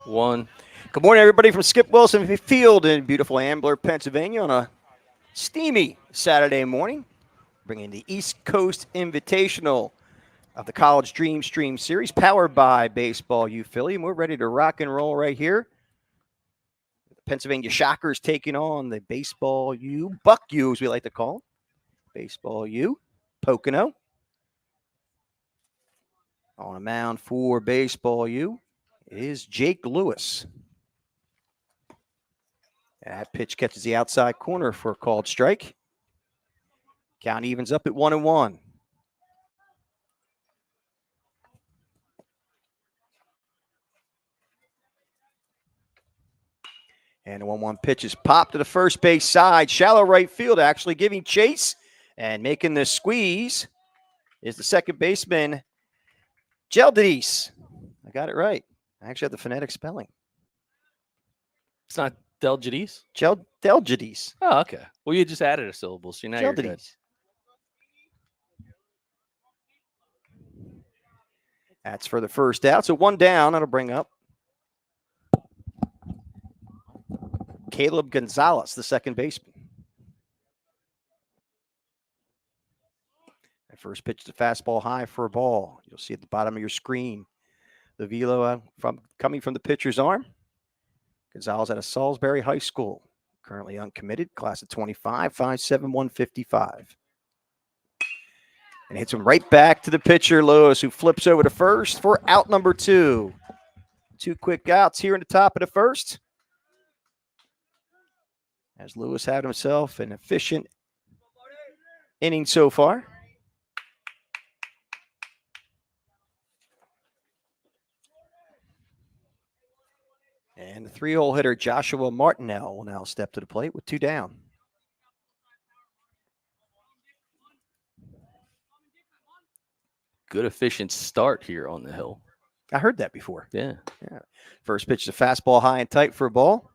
One. Good morning, everybody, from Skip Wilson Field in beautiful Ambler, Pennsylvania, on a steamy Saturday morning, bringing the East Coast Invitational of the College Dreamstream Series, powered by Baseball U Philly. And we're ready to rock and roll right here. The Pennsylvania Shockers taking on the Baseball U, Buck U, as we like to call them. Baseball U, Pocono. On a mound for Baseball U is Jake Lewis. That pitch catches the outside corner for a called strike. Count evens up at 1-1. And the 1-1 pitch is popped to the first base side. Shallow right field, actually giving chase and making the squeeze is the second baseman, Jeldis. I got it right. I actually have the phonetic spelling. It's not Delgidis? Delgidis. Oh, okay. Well, you just added a syllable, so now you're good. Jeldis. That's for the first out. So one down. That'll bring up Caleb Gonzalez, the second baseman. That first pitch is a fastball high for a ball. You'll see at the bottom of your screen the velo coming from the pitcher's arm. Gonzalez out of Salisbury High School, currently uncommitted, class of 25, 5'7", 155. And hits him right back to the pitcher, Lewis, who flips over to first for out number 2. 2 quick outs here in the top of the first. As Lewis had himself an efficient inning so far. And the 3-hole hitter, Joshua Martinell, will now step to the plate with 2 down. Good efficient start here on the hill. I heard that before. Yeah. First pitch is a fastball high and tight for a ball.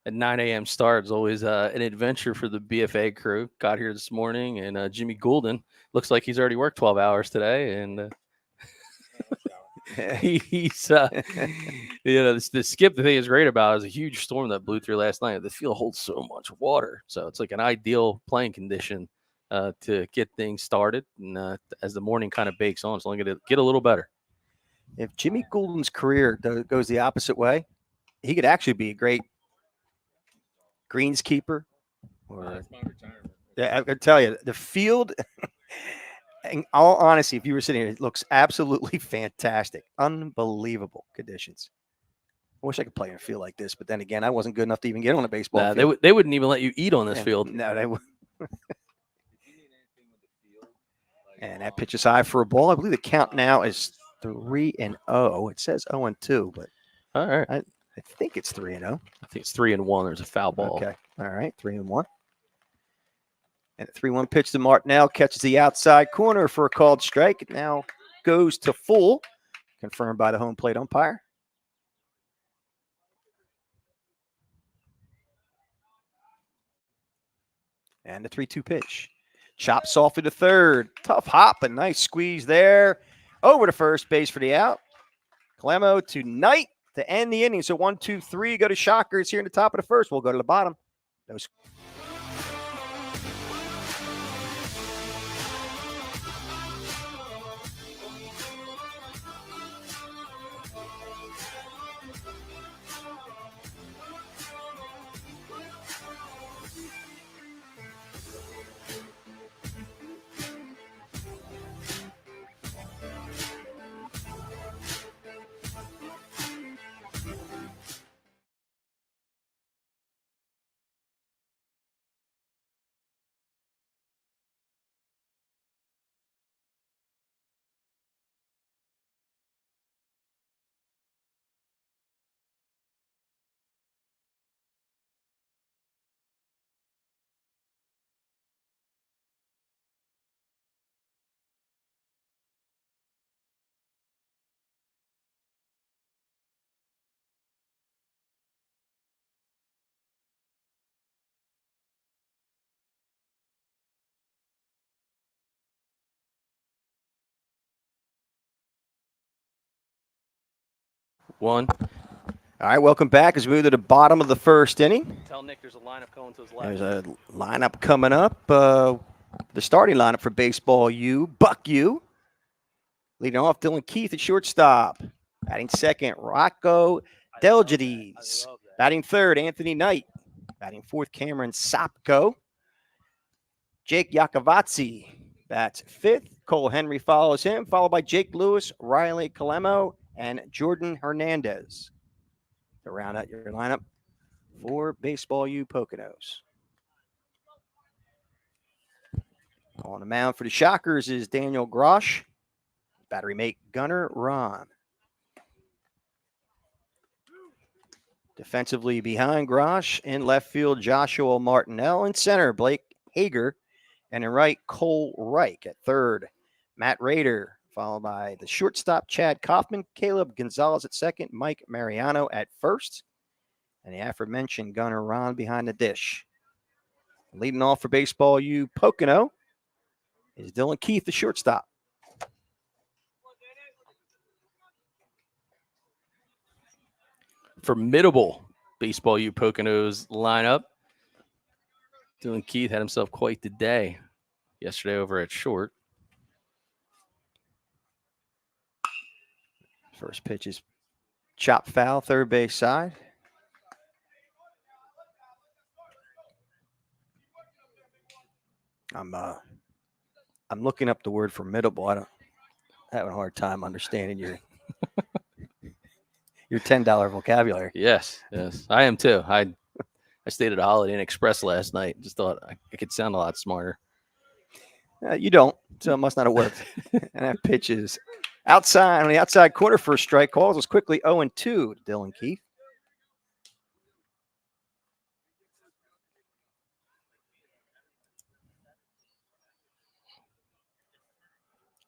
At 9 a.m. start is always an adventure for the BFA crew. Got here this morning, and Jimmy Goulden looks like he's already worked 12 hours today, and he's the skip. The thing is great about is a huge storm that blew through last night. The field holds so much water, so it's like an ideal playing condition to get things started. And as the morning kind of bakes on, it's only going to get a little better. If Jimmy Goulden's career goes the opposite way, he could actually be a great greenskeeper. Or, yeah, I can tell you, the field, in all honesty, if you were sitting here, it looks absolutely fantastic. Unbelievable conditions. I wish I could play in a field like this, but then again, I wasn't good enough to even get on a baseball field. They wouldn't even let you eat on this field. No, they wouldn't. And that pitch is high for a ball. I believe the count now is 3-0. It says 0-2, but all right. I think it's 3-0. I think it's 3-1. There's a foul ball. Okay. All right. 3-1. And the 3-1 pitch to Martinell catches the outside corner for a called strike. It now goes to full, confirmed by the home plate umpire. And the 3-2 pitch. Chopped softly to third. Tough hop, a nice squeeze there. Over to first base for the out. Clemo to Knight to end the inning. So 1, 2, 3 go to Shockers here in the top of the first. We'll go to the bottom. Those 1. All right, welcome back as we move to the bottom of the first inning. Tell Nick there's a lineup going to his left. There's a lineup coming up. The starting lineup for Baseball U, Buck U. Leading off, Dylan Keith at shortstop. Batting second, Rocco Delgides. Batting third, Anthony Knight. Batting fourth, Cameron Sopko. Jake Yakovazzi bats fifth. Cole Henry follows him, followed by Jake Lewis, Riley Calemo, and Jordan Hernandez. To round out your lineup for Baseball U Poconos. On the mound for the Shockers is Daniel Grosh. Battery mate Gunnar Ron. Defensively behind Grosh, in left field Joshua Martinell, in center Blake Hager, and in right Cole Reich. At third, Matt Rader, followed by the shortstop Chad Kaufman, Caleb Gonzalez at second, Mike Mariano at first, and the aforementioned Gunnar Ron behind the dish. Leading off for Baseball U Pocono is Dylan Keith, the shortstop. Formidable Baseball U Poconos lineup. Dylan Keith had himself quite the day yesterday over at short. First pitch is chop foul, third base side. I'm looking up the word formidable. I don't have a hard time understanding your $10 vocabulary. Yes, I am too. I stayed at a Holiday Inn Express last night. Just thought I could sound a lot smarter. You don't, so it must not have worked. And that pitch is outside on the outside corner for a strike. Calls us quickly 0-2 to Dylan Keith.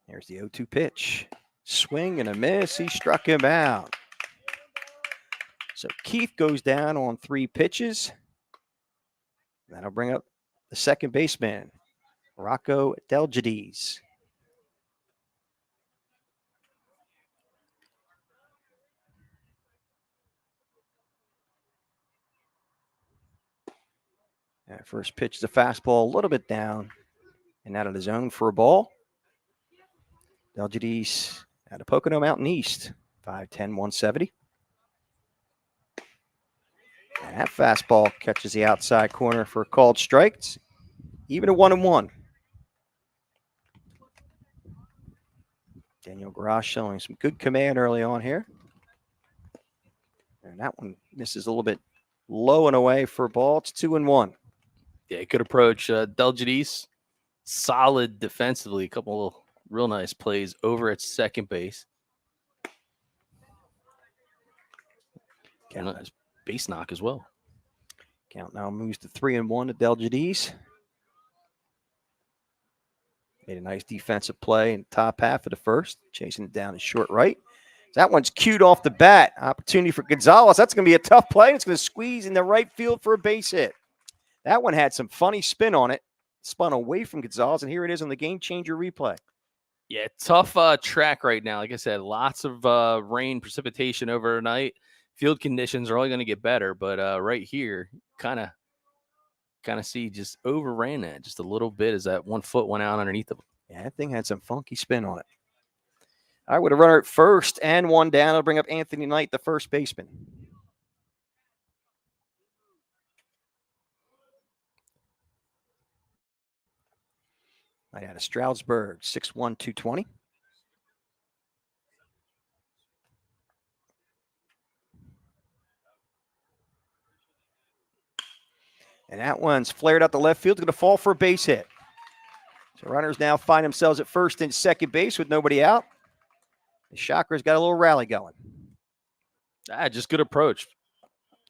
Here's the 0-2 pitch. Swing and a miss. He struck him out. So Keith goes down on 3 pitches. That'll bring up the second baseman, Rocco Delgides. That first pitch is a fastball, a little bit down and out of the zone for a ball. Delgides out of Pocono Mountain East, 5'10", 170. And that fastball catches the outside corner for a called strike. It's even a 1-1. Daniel Grosh showing some good command early on here. And that one misses a little bit low and away for a ball. It's 2-1. Yeah, good approach. Delgides, solid defensively. A couple of real nice plays over at second base. And a nice base knock as well. Count now moves to 3-1 to Delgides. Made a nice defensive play in the top half of the first, chasing it down to short right. That one's cued off the bat. Opportunity for Gonzalez. That's going to be a tough play. It's going to squeeze in the right field for a base hit. That one had some funny spin on it. Spun away from Gonzalez, and here it is on the game changer replay. Yeah, tough track right now. Like I said, lots of rain, precipitation overnight. Field conditions are only going to get better, but right here, kind of see just overran that just a little bit as that 1 foot went out underneath them. Yeah, that thing had some funky spin on it. All right, with a runner at first and 1 down, it'll bring up Anthony Knight, the first baseman. Knight out of Stroudsburg, 6'1", 220. And that one's flared out the left field. It's going to fall for a base hit. So runners now find themselves at first and second base with nobody out. The Shockers got a little rally going. Just good approach.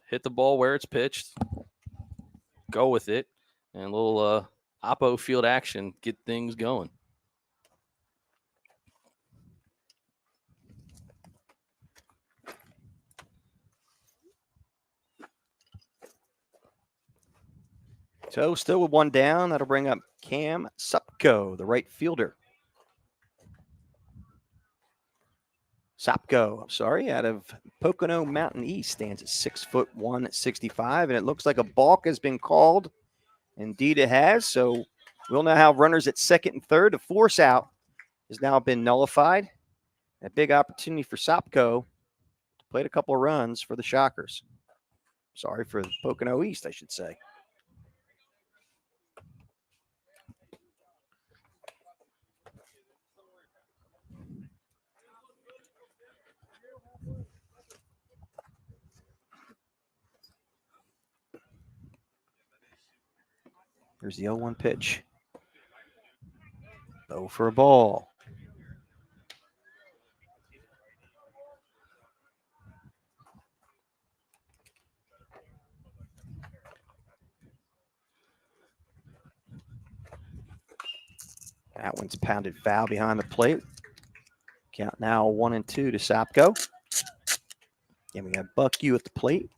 Hit the ball where it's pitched. Go with it. And a little oppo field action. Get things going. So still with 1 down, that'll bring up Cam Supko, the right fielder. Sopko, I'm sorry, out of Pocono Mountain East, stands at 6'1", 165, and it looks like a balk has been called. Indeed, it has. So we'll now have runners at second and third. The force out has now been nullified. A big opportunity for Sopko. Played a couple of runs for the Shockers. Sorry, for Pocono East, I should say. Here's the 0-1 pitch. Low for a ball. That one's pounded foul behind the plate. Count now 1-2 to Sopko. And we got Buck U at the plate.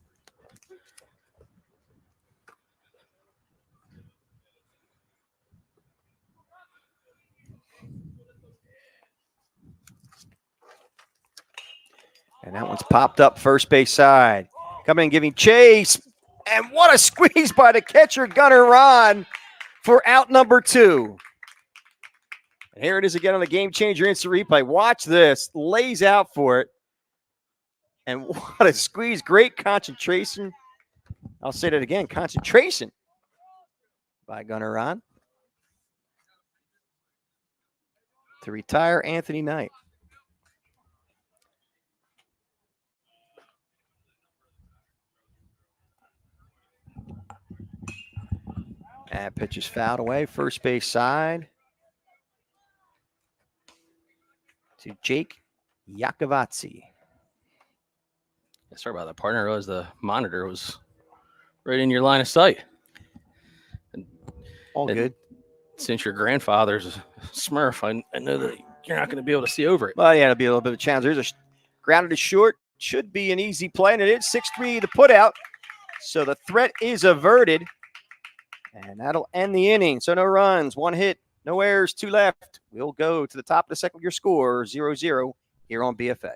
And that one's popped up first base side. Coming and giving chase. And what a squeeze by the catcher, Gunnar Ron, for out number 2. And here it is again on the Game Changer Instant Replay. Watch this. Lays out for it. And what a squeeze. Great concentration. I'll say that again. Concentration by Gunnar Ron to retire Anthony Knight. That pitch is fouled away. First base side to Jake Yakovatsi. Sorry about that, partner. I realized the monitor was right in your line of sight. All good. Since your grandfather's a Smurf, I know that you're not going to be able to see over it. Well, yeah, it'll be a little bit of a challenge. There's a grounded to short. Should be an easy play, and it is 6-3 the put out. So the threat is averted. And that'll end the inning. So no runs, 1 hit, no errors, 2 left. We'll go to the top of the second with your score, 0-0 here on BFA.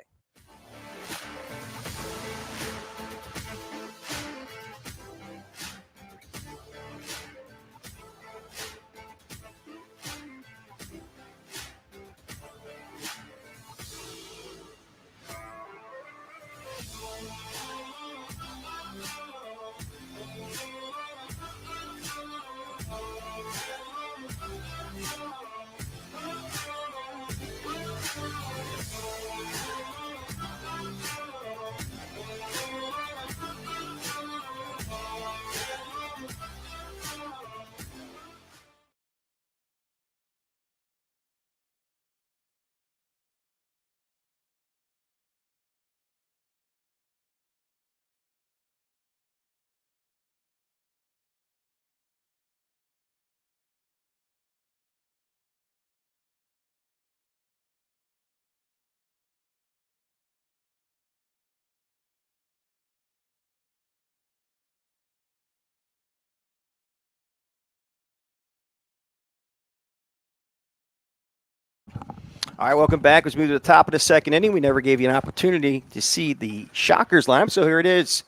All right, welcome back. Let's move to the top of the second inning. We never gave you an opportunity to see the Shockers lineup, so here it is.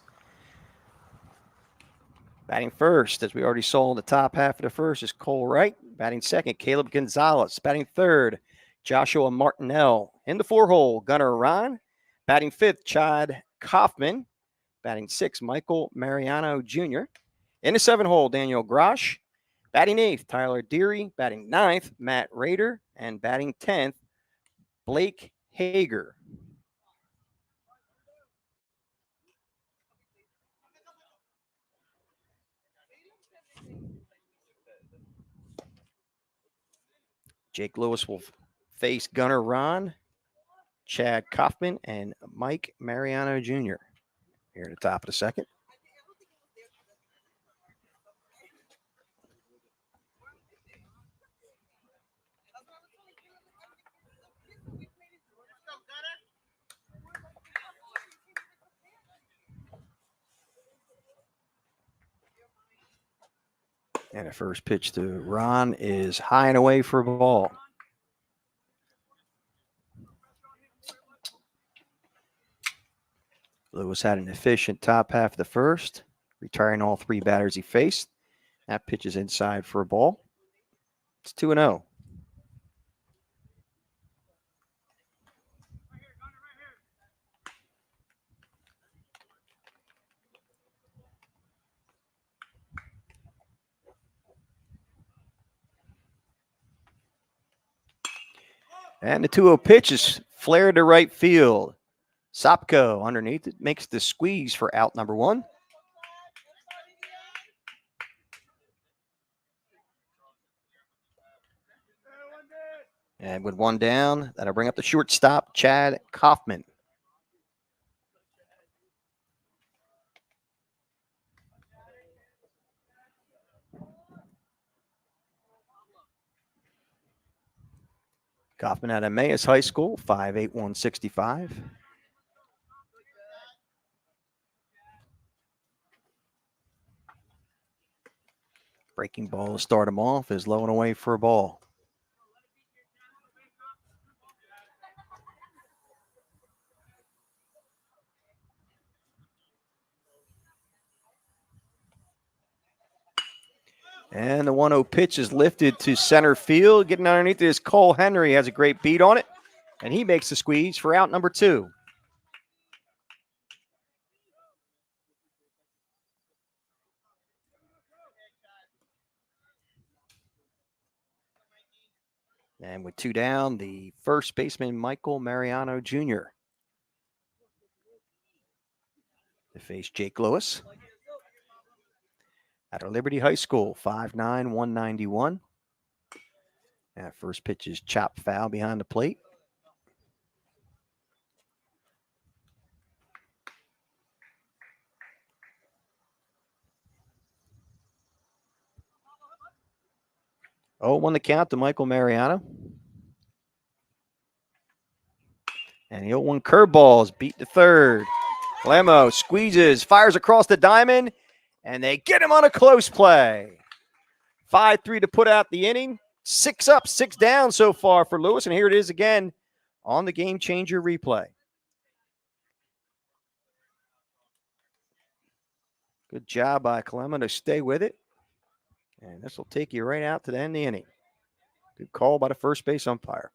Batting first, as we already saw in the top half of the first, is Cole Wright. Batting second, Caleb Gonzalez. Batting third, Joshua Martinell. In the 4-hole, Gunnar Ron. Batting fifth, Chad Kaufman. Batting sixth, Michael Mariano Jr. In the 7-hole, Daniel Grosh. Batting eighth, Tyler Deary. Batting ninth, Matt Rader. And batting 10th, Blake Hager. Jake Lewis will face Gunnar Ron, Chad Kaufman, and Mike Mariano Jr. here at the top of the second. And the first pitch to Ron is high and away for a ball. Lewis had an efficient top half of the first, retiring all 3 batters he faced. That pitch is inside for a ball. It's 2-0. And the 2-0 pitch is flared to right field. Sopko underneath it makes the squeeze for out number 1. And with 1 down, that'll bring up the shortstop, Chad Kaufman. Kaufman out of Emmaus High School, 5'8", 165. Breaking ball to start him off is low and away for a ball. And the 1-0 pitch is lifted to center field. Getting underneath is Cole Henry. Has a great beat on it. And he makes the squeeze for out number 2. And with 2 down, the first baseman, Michael Mariano Jr. to face Jake Lewis. Out of Liberty High School, 5'9", 191. That first pitch is chopped foul behind the plate. Oh, 1 the count to Michael Mariano. And the 0-1 curveballs beat the third. Lemo squeezes, fires across the diamond, and they get him on a close play. 5-3 to put out the inning. 6 up, 6 down so far for Lewis, and here it is again on the game changer replay. Good job by Clement to stay with it. And this will take you right out to the end of the inning. Good call by the first base umpire.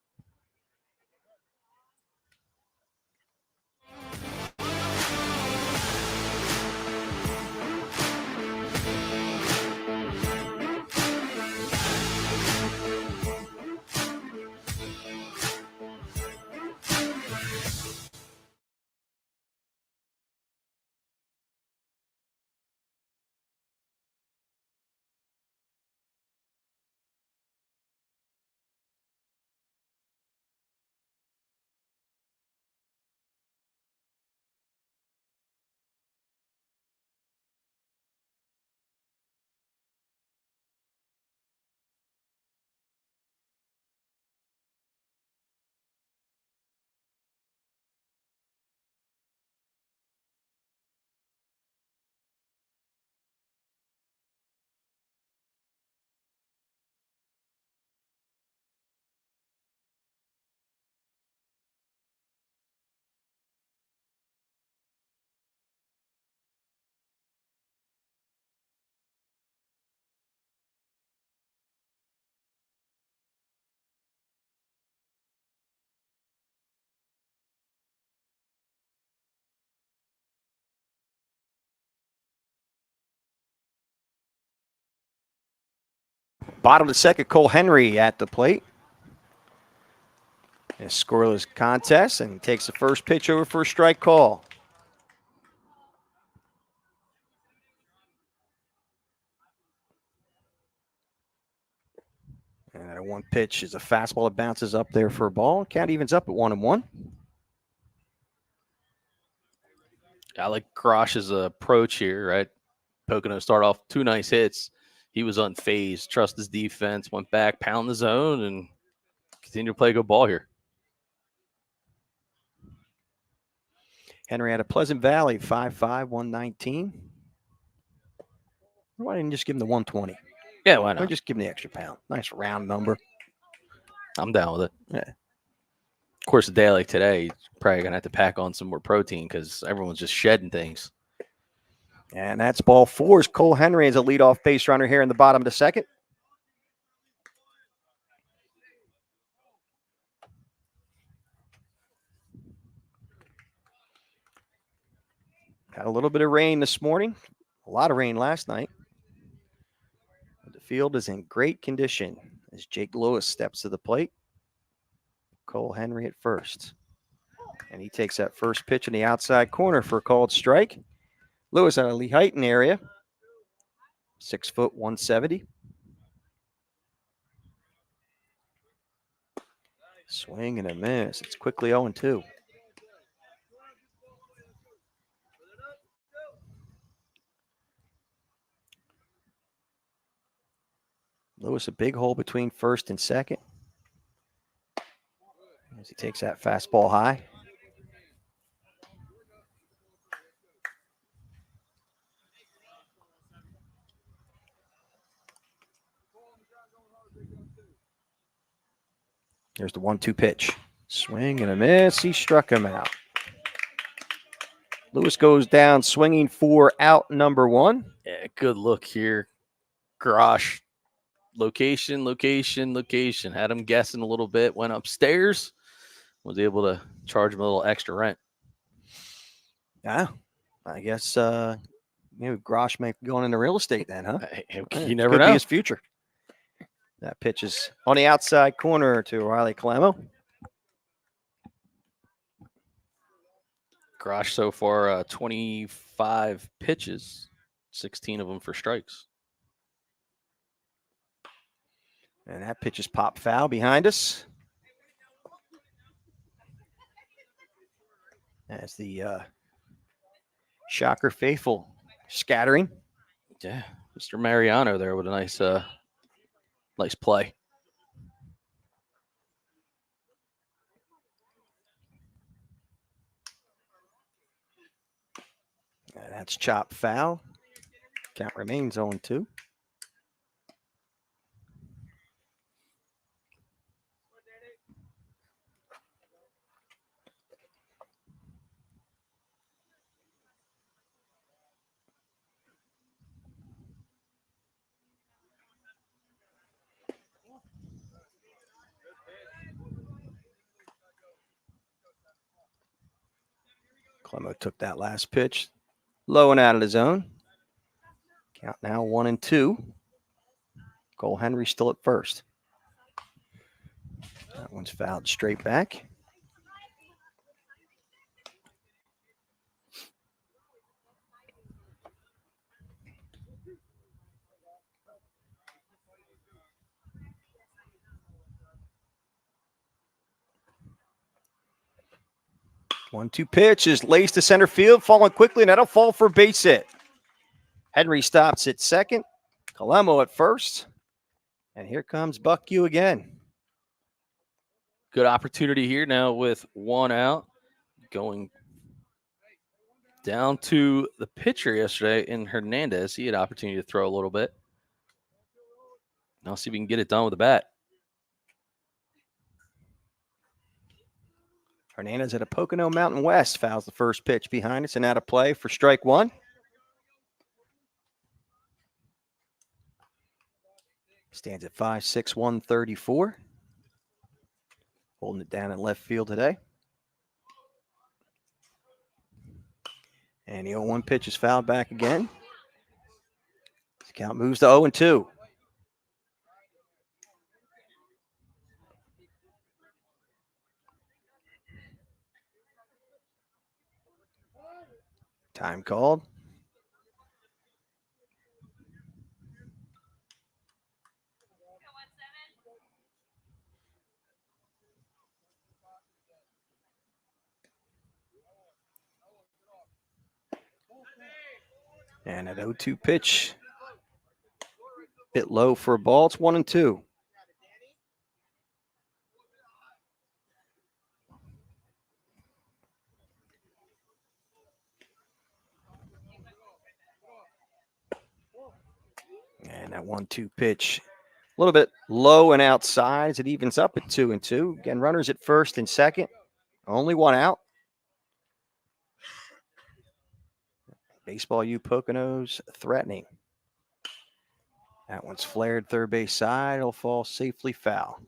Bottom of the second, Cole Henry at the plate. A scoreless contest, and he takes the first pitch over for a strike call. And that 1 pitch is a fastball that bounces up there for a ball. Count evens up at 1-1. I like Grosh's approach here, right? Poconos start off 2 nice hits. He was unfazed, trust his defense, went back, pound the zone, and continue to play a good ball here. Henry out of Pleasant Valley, 5'5", 119. Why didn't you just give him the 120? Yeah, why not? Or just give him the extra pound. Nice round number. I'm down with it. Yeah. Of course, a day like today, you're probably going to have to pack on some more protein because everyone's just shedding things. And that's ball 4. Cole Henry is a leadoff base runner here in the bottom of the second. Had a little bit of rain this morning. A lot of rain last night. The field is in great condition as Jake Lewis steps to the plate. Cole Henry at first. And he takes that first pitch in the outside corner for a called strike. Lewis out of Lee Heighton area. 6 foot 170. Swing and a miss. It's quickly 0-2. Lewis a big hole between first and second. As he takes that fastball high. There's the 1-2 pitch. Swing and a miss. He struck him out. Lewis goes down swinging for out number 1. Yeah, good look here. Grosh. Location. Had him guessing a little bit. Went upstairs. Was able to charge him a little extra rent. Yeah. I guess Grosh may be going into real estate then, huh? You never Could know. be his future. That pitch is on the outside corner to Riley Calamo. Grosh so far 25 pitches, 16 of them for strikes. And that pitch is pop foul behind us. As the Shocker faithful scattering. Yeah, Mr. Mariano there with a nice play. And that's chopped foul. Count remains 0-2. Clemo took that last pitch low and out of the zone. Count now 1-2. Cole Henry still at first. That one's fouled straight back. One-two pitch is laced to center field, falling quickly, and that'll fall for a base hit. Henry stops at second. Calamo at first. And here comes Buck Yu again. Good opportunity here now with one out. Going down to the pitcher yesterday in Hernandez. He had opportunity to throw a little bit. Now see if we can get it done with the bat. Hernandez at a Pocono Mountain West fouls the first pitch behind us and out of play for strike 1. Stands at 5'6", 134. Holding it down in left field today. And the 0-1 pitch is fouled back again. The count moves to 0-2. Time called. And an 0-2 pitch. Bit low for a ball. It's 1-2. And that 1-2 pitch little bit low and outside as it evens up at 2-2. Again, runners at first and second. Only one out. Baseball U Poconos threatening. That one's flared third base side. It'll fall safely foul.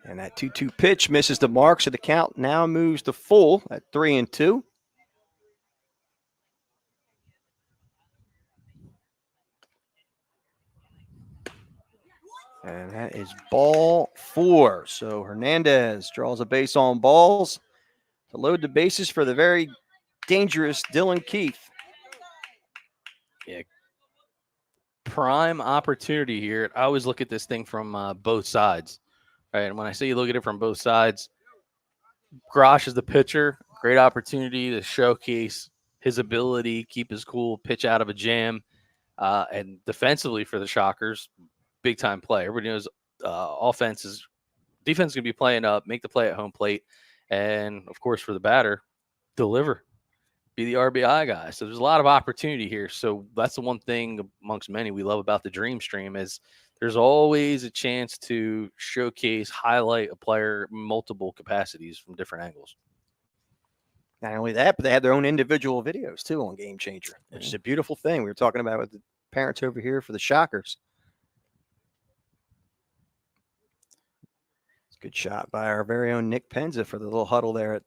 And that 2-2 pitch misses the mark, so the count now moves to full at 3-2. And that is ball 4. So Hernandez draws a base on balls to load the bases for the very dangerous Dylan Keith. Yeah. Prime opportunity here. I always look at this thing from both sides. Right. And when I say you look at it from both sides, Grosh is the pitcher. Great opportunity to showcase his ability, keep his cool, pitch out of a jam. And defensively for the Shockers, big time play. Everybody knows defense is going to be playing up, make the play at home plate. And of course, for the batter, deliver, be the RBI guy. So there's a lot of opportunity here. So that's the one thing amongst many we love about the Dreamstream is there's always a chance to showcase, highlight a player multiple capacities from different angles. Not only that, but they have their own individual videos too on Game Changer, which is a beautiful thing. We were talking about with the parents over here for the Shockers. It's a good shot by our very own Nick Penza for the little huddle there at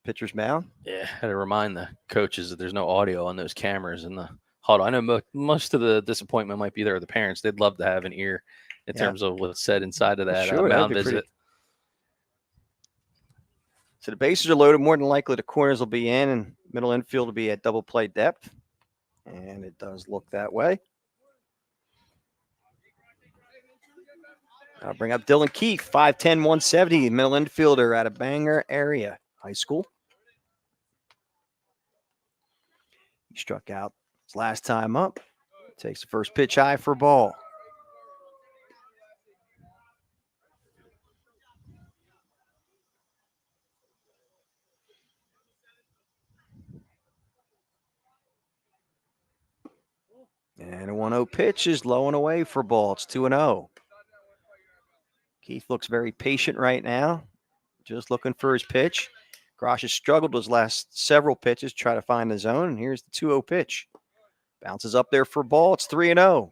pitcher's mound. Yeah, had to remind the coaches that there's no audio on those cameras in the huddle. I know most of the disappointment might be there with the parents. They'd love to have an ear in terms of what's said inside of that mound visit. So the bases are loaded. More than likely, the corners will be in, and middle infield will be at double play depth. And it does look that way. I'll bring up Dylan Keith, 5'10", 170, middle infielder out of Bangor area high school. He struck out his last time up. Takes the first pitch high for a ball. And a 1-0 pitch is low and away for a ball. It's 2-0. Keith looks very patient right now, just looking for his pitch. Grosh has struggled his last several pitches, try to find the zone, and here's the 2-0 pitch. Bounces up there for a ball. It's 3-0.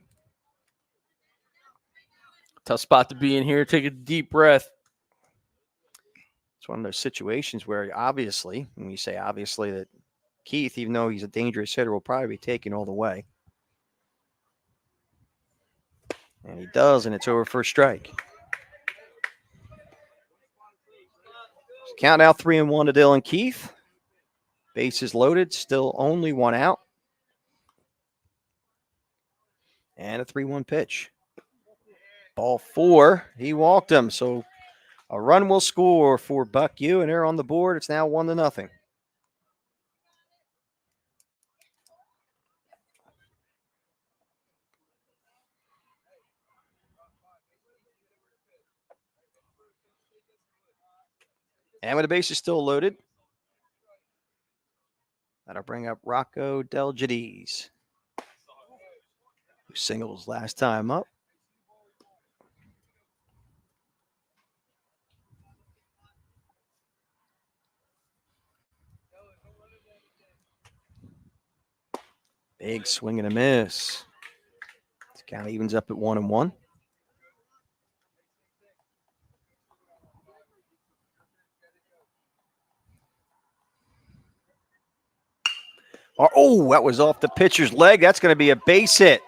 Tough spot to be in here. Take a deep breath. It's one of those situations where obviously, when you say obviously, that Keith, even though he's a dangerous hitter, will probably be taken all the way. And he does, and it's over for a strike. Count now 3-1 to Dylan Keith. Bases loaded, still only one out. And a 3-1 pitch. Ball 4, he walked him. So a run will score for Buck U, and they're on the board. It's now 1-0. And with the bases still loaded, that'll bring up Rocco Delgides, who singles last time up. Big swing and a miss. This count evens up at 1-1. Oh, that was off the pitcher's leg. That's going to be a base hit.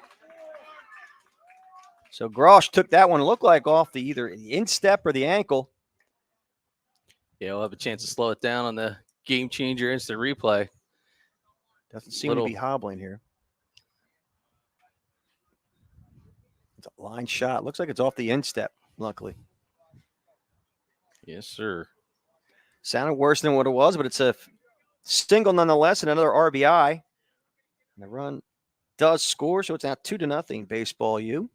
So Grosh took that one, looked like off the either the instep or the ankle. Yeah, we'll have a chance to slow it down on the Game Changer instant replay. Doesn't seem to be hobbling here. It's a line shot. Looks like it's off the instep, luckily. Yes, sir. Sounded worse than what it was, but it's a single nonetheless, and another RBI. And the run does score, so it's now 2-0 baseball U.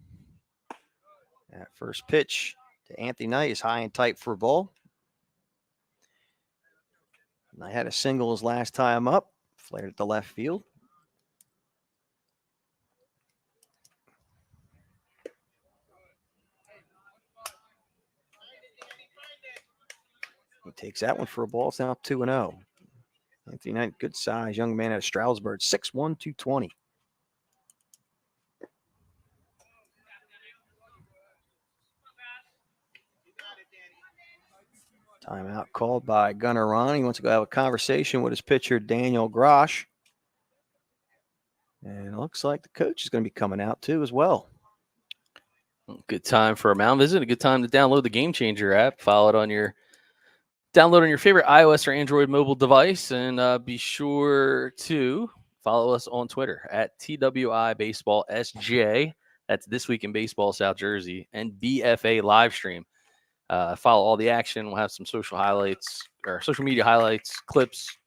That first pitch to Anthony Knight is high and tight for a ball. I had a single his last time up, flared at the left field. He takes that one for a ball. It's now 2-0. Anthony Knight, good size young man out of Stroudsburg, 6'1", 220. Timeout called by Gunnar Ron. He wants to go have a conversation with his pitcher, Daniel Grosh. And it looks like the coach is going to be coming out too as well. Good time for a mound visit. A good time to download the Game Changer app. Follow it on your favorite iOS or Android mobile device, and be sure to follow us on Twitter at TWI Baseball SJ. That's This Week in Baseball South Jersey, and BFA Livestream. Follow all the action. We'll have some social media highlights, clips,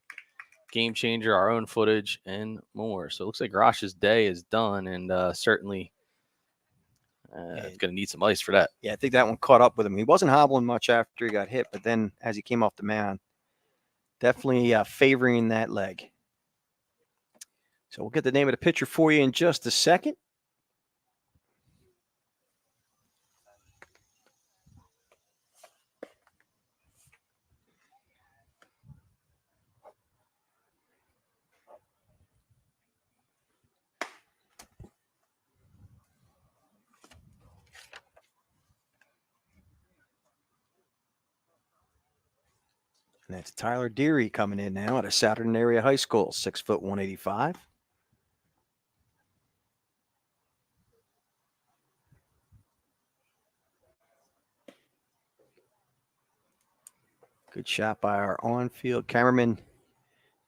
Game Changer, our own footage, and more. So it looks like Grosh's day is done, and certainly it's going to need some ice for that. Yeah, I think that one caught up with him. He wasn't hobbling much after he got hit, but then as he came off the mound, definitely favoring that leg. So we'll get the name of the pitcher for you in just a second. And that's Tyler Deary coming in now out of Southern Area High School, 6', 185. Good shot by our on-field cameraman,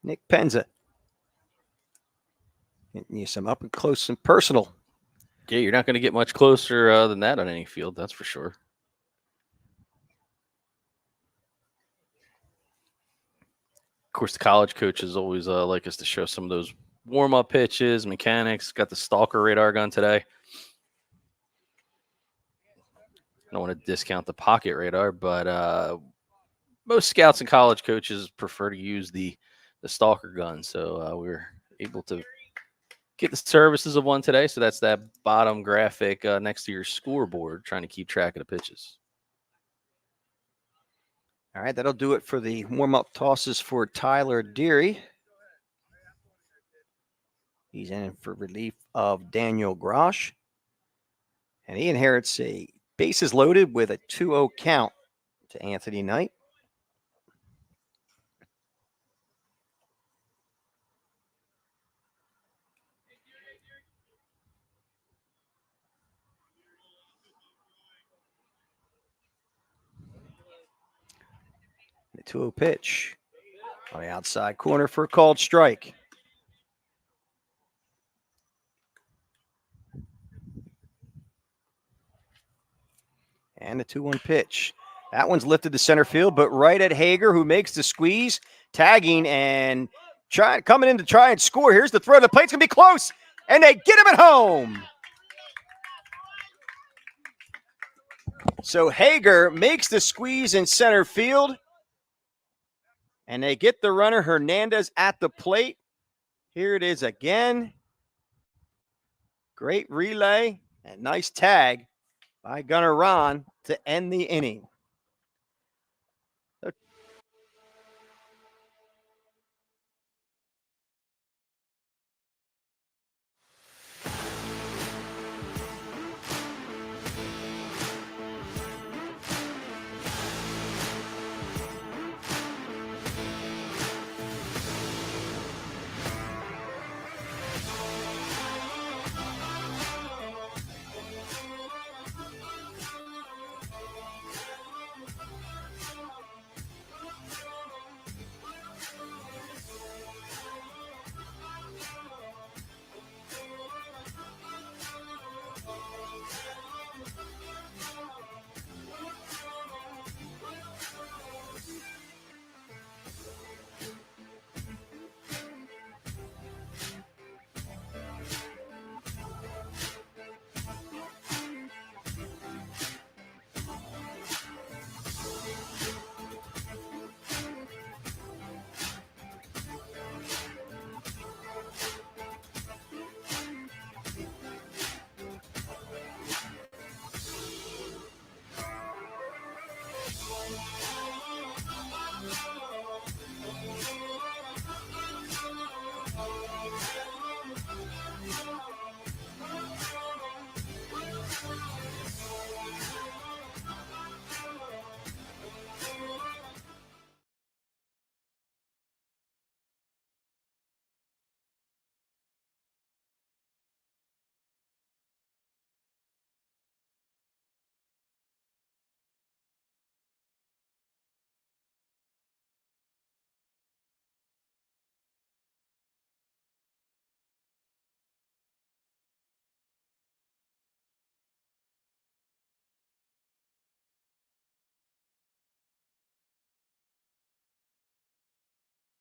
Nick Penza. Getting you some up and close and personal. Yeah, you're not going to get much closer than that on any field, that's for sure. Of course, the college coaches always like us to show some of those warm-up pitches, mechanics. Got the Stalker radar gun today. I don't want to discount the pocket radar, but most scouts and college coaches prefer to use the Stalker gun. So we were able to get the services of one today. So that's that bottom graphic next to your scoreboard, trying to keep track of the pitches. All right, that'll do it for the warm-up tosses for Tyler Deary. He's in for relief of Daniel Grosh. And he inherits a bases loaded with a 2-0 count to Anthony Knight. The 2-0 pitch on the outside corner for a called strike. And the 2-1 pitch. That one's lifted to center field, but right at Hager, who makes the squeeze, tagging and coming in to try and score. Here's the throw. The plate's going to be close, and they get him at home. So Hager makes the squeeze in center field, and they get the runner Hernandez at the plate. Here it is again. Great relay and nice tag by Gunnar Ron to end the inning.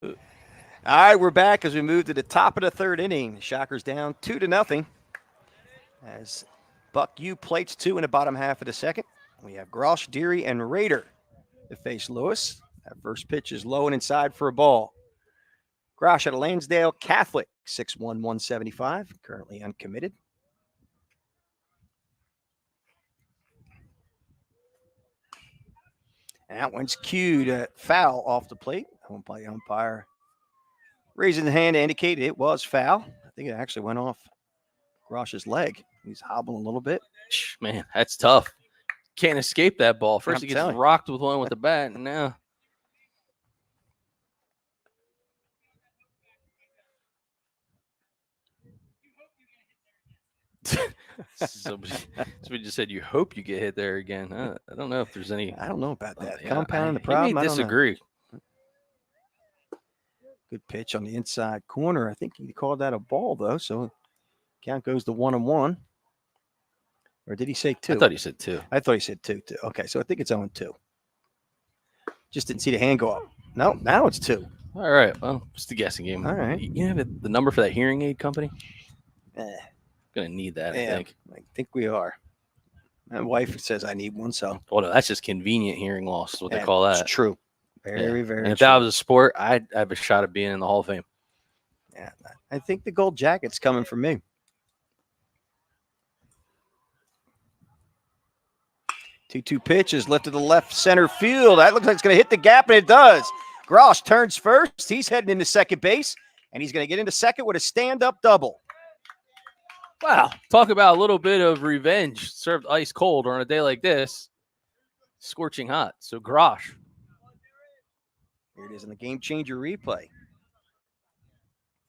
All right, we're back as we move to the top of the third inning. The Shockers down 2-0. As Buck U plates 2 in the bottom half of the second. We have Grosh, Deary, and Raider to face Lewis. That first pitch is low and inside for a ball. Grosh out of Lansdale Catholic, 6'1", 175, currently uncommitted. And that one's cued foul off the plate. Home plate umpire raising the hand to indicate it was foul. I think it actually went off Grosh's leg. He's hobbling a little bit. Man, that's tough. Can't escape that ball. First, he gets telling you. rocked with one with the bat, and now. Somebody just said, you hope you get hit there again. I don't know if there's any. I don't know about that. Yeah, Compounding the problem. I may disagree. Good pitch on the inside corner. I think he called that a ball, though. So count goes to 1-1. Or did he say 2? I thought he said 2. I thought he said 2, too. Okay, so I think it's 0-2. Just didn't see the hand go up. No, now it's 2. All right. Well, just a guessing game. All right. You have the number for that hearing aid company? Eh. Gonna need that, Yeah, I think we are. My wife says I need one, so. Well, no, that's just convenient hearing loss, is what they call that. It's true. Very, very And if true. that was a sport, I'd have a shot of being in the Hall of Fame. Yeah, I think the gold jacket's coming for me. 2-2 pitch is lifted to left center field. That looks like it's going to hit the gap, and it does. Grosh turns first. He's heading into second base, and he's going to get into second with a stand-up double. Wow. Talk about a little bit of revenge served ice cold on a day like this. Scorching hot. So Grosh. Here it is in the game-changer replay.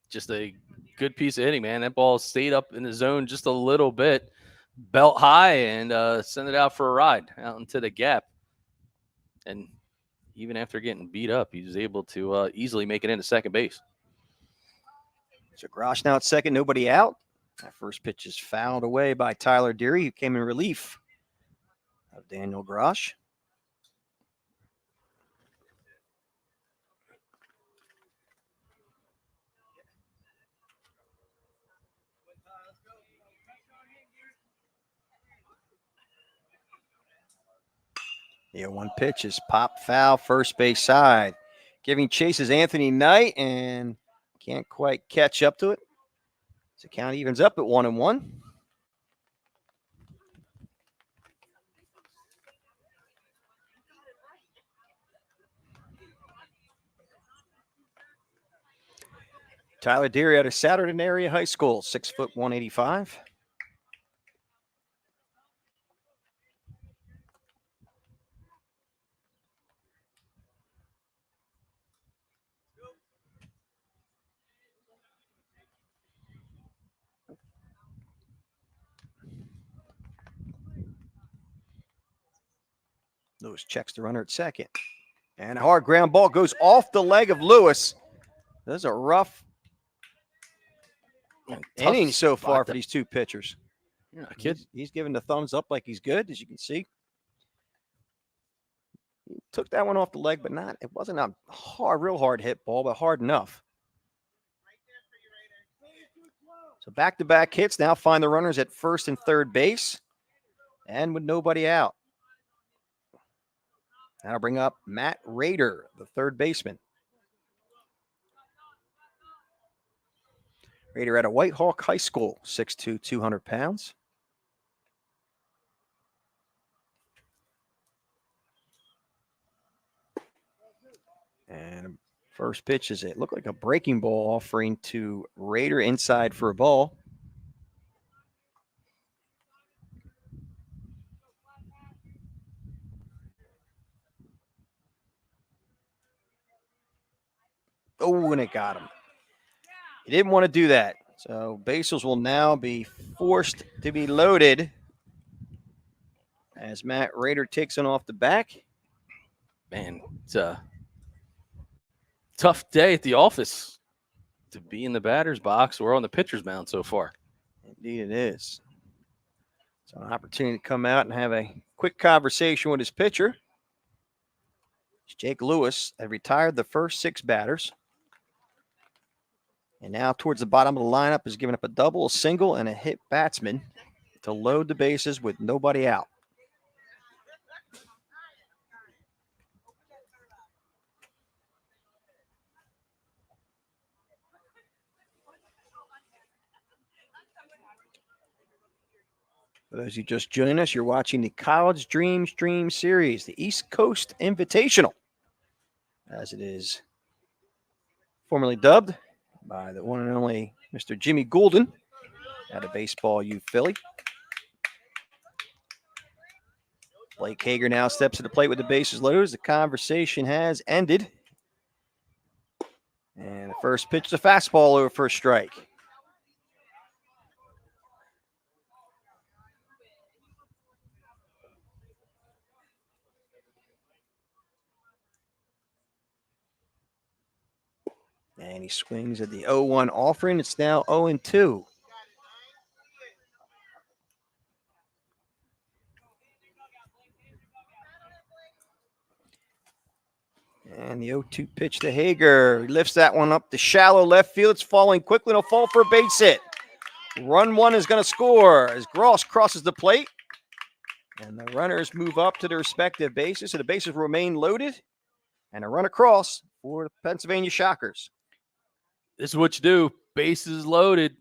Just a good piece of hitting, man. That ball stayed up in the zone just a little bit. Belt high and send it out for a ride out into the gap. And even after getting beat up, he was able to easily make it into second base. So Grosh now at second, nobody out. That first pitch is fouled away by Tyler Deary, who came in relief of Daniel Grosh. The 1 pitch is pop foul, first base side. Giving chase is Anthony Knight, and can't quite catch up to it. So count evens up at 1-1. Tyler Deary out of Saturday Area High School, 6', 185. Lewis checks the runner at second. And a hard ground ball goes off the leg of Lewis. Those are rough innings so far for these two pitchers. Yeah, kid. He's giving the thumbs up like he's good, as you can see. He took that one off the leg, but it wasn't a real hard hit ball, but hard enough. So back-to-back hits now find the runners at first and third base, and with nobody out. That'll bring up Matt Raider, the third baseman. Raider at a Whitehawk High School, 6'2", 200 pounds. And first pitch is it looked like a breaking ball offering to Raider inside for a ball. Oh, and it got him. He didn't want to do that. So bases will now be forced to be loaded as Matt Raider takes it off the back. Man, it's a tough day at the office to be in the batter's box or on the pitcher's mound so far. Indeed it is. So an opportunity to come out and have a quick conversation with his pitcher. Jake Lewis had retired the first 6 batters. And now towards the bottom of the lineup is giving up a double, a single, and a hit batsman to load the bases with nobody out. For those who just joined us, you're watching the College Dreamstream series, the East Coast Invitational, as it is formerly dubbed by the one and only Mr. Jimmy Goulden out of Baseball U Philly. Blake Hager now steps to the plate with the bases loaded. The conversation has ended. And the first pitch is a fastball over for a strike. And he swings at the 0-1 offering. It's now 0-2. And the 0-2 pitch to Hager. He lifts that one up to shallow left field. It's falling quickly. It'll fall for a base hit. Run one is going to score as Gross crosses the plate. And the runners move up to their respective bases. So the bases remain loaded. And a run across for the Pennsylvania Shockers. This is what you do. Bases loaded.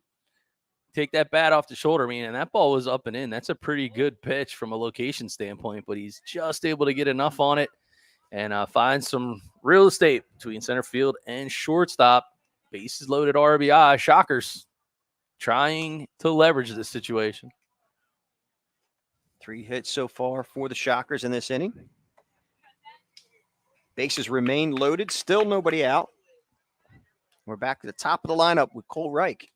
Take that bat off the shoulder. I mean, and that ball was up and in. That's a pretty good pitch from a location standpoint, but he's just able to get enough on it and find some real estate between center field and shortstop. Bases loaded RBI. Shockers trying to leverage this situation. 3 hits so far for the Shockers in this inning. Bases remain loaded. Still nobody out. We're back to the top of the lineup with Cole Reich.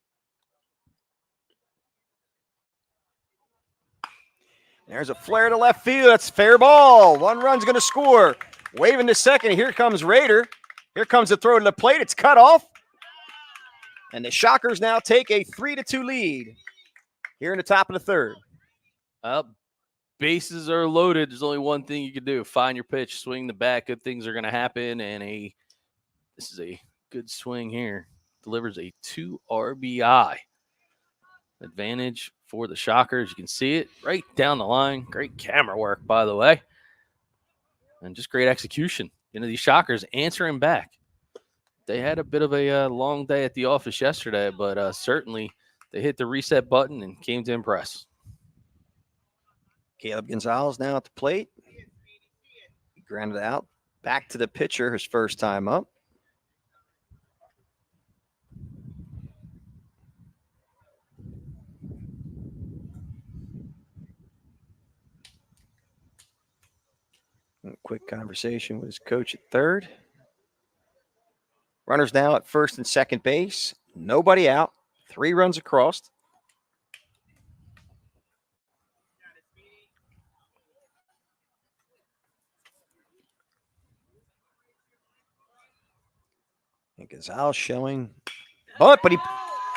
There's a flare to left field. That's fair ball. 1 run's going to score. Waving to second. Here comes Rader. Here comes the throw to the plate. It's cut off. And the Shockers now take a 3-2 lead here in the top of the third. Bases are loaded. There's only one thing you can do. Find your pitch, swing the bat. Good things are going to happen. And this is a good swing here. Delivers a 2 RBI. Advantage for the Shockers. You can see it right down the line. Great camera work, by the way. And just great execution. These Shockers answering back. They had a bit of a long day at the office yesterday, but certainly they hit the reset button and came to impress. Caleb Gonzalez now at the plate. He grounded out. Back to the pitcher, his first time up. A quick conversation with his coach at third. Runners now at first and second base. Nobody out. 3 runs across. And Gonzalez showing bunt, but he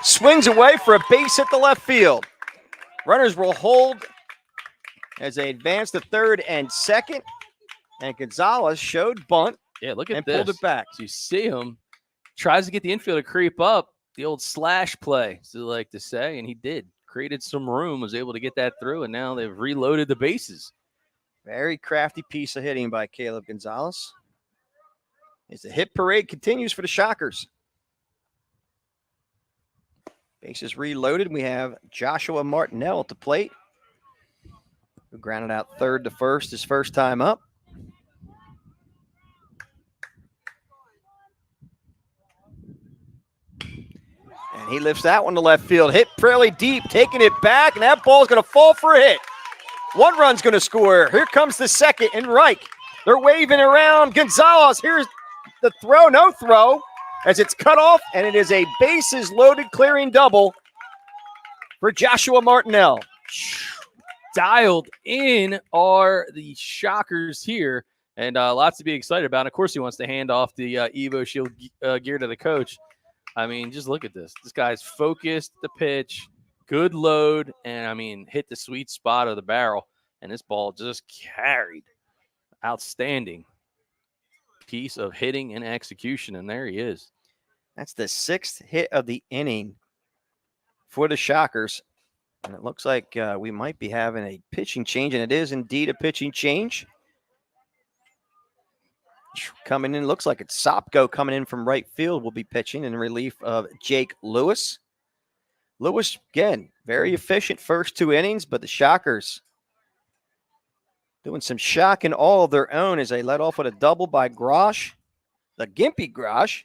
swings away for a base hit to left field. Runners will hold as they advance to third and second. And Gonzalez showed bunt. Yeah, look at and this. Pulled it back. So you see him. Tries to get the infield to creep up. The old slash play, as they like to say, and he did. Created some room, was able to get that through, and now they've reloaded the bases. Very crafty piece of hitting by Caleb Gonzalez. As the hit parade continues for the Shockers. Bases reloaded. We have Joshua Martinell at the plate, who grounded out third to first his first time up. And he lifts that one to left field. Hit fairly deep, taking it back, and that ball's going to fall for a hit. 1 run's going to score. Here comes the second, and Reich. They're waving around Gonzalez. Here's the throw, no throw, as it's cut off, and it is a bases-loaded clearing double for Joshua Martinell. Dialed in are the Shockers here, and lots to be excited about. And of course, he wants to hand off the Evo Shield gear to the coach. I mean, just look at this. This guy's focused the pitch, good load, and, hit the sweet spot of the barrel, and this ball just carried. Outstanding piece of hitting and execution, and there he is. That's the 6th hit of the inning for the Shockers. And it looks like we might be having a pitching change, and it is indeed a pitching change. Coming in, looks like it's Sopko coming in from right field, will be pitching in relief of Jake Lewis. Lewis, again, very efficient first 2 innings, but the Shockers doing some shocking all of their own as they let off with a double by Grosh, the Gimpy Grosh,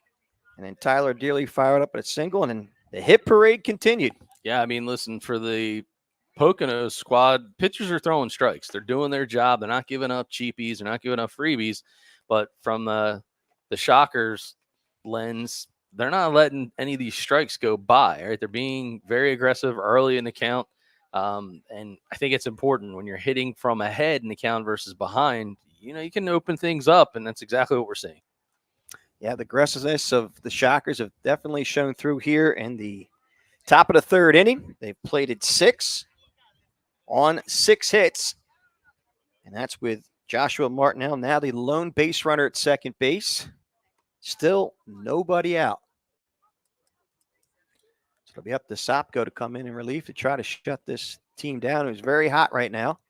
and then Tyler Dearly fired up at a single, and then the hit parade continued. Yeah, I mean, listen, for the Poconos squad, pitchers are throwing strikes. They're doing their job. They're not giving up cheapies. They're not giving up freebies. But from the Shockers lens, they're not letting any of these strikes go by, right? They're being very aggressive early in the count. And I think it's important when you're hitting from ahead in the count versus behind, you can open things up, and that's exactly what we're seeing. Yeah, the aggressiveness of the Shockers have definitely shown through here in the top of the 3rd inning. They've plated 6 on 6 hits, and that's with Joshua Martinell now the lone base runner at second base. Still nobody out. So it'll be up to Sopko to come in relief to try to shut this team down. It's very hot right now.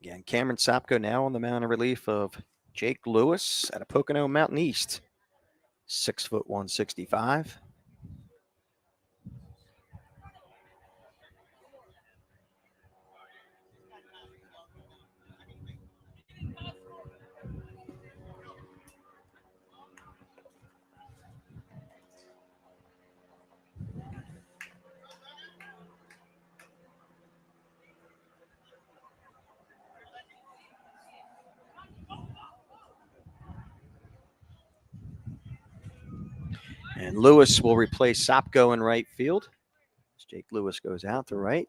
Again, Cameron Sopko now on the mound in relief of Jake Lewis out of Pocono Mountain East. 6 foot 165. And Lewis will replace Sopko in right field. Jake Lewis goes out to right.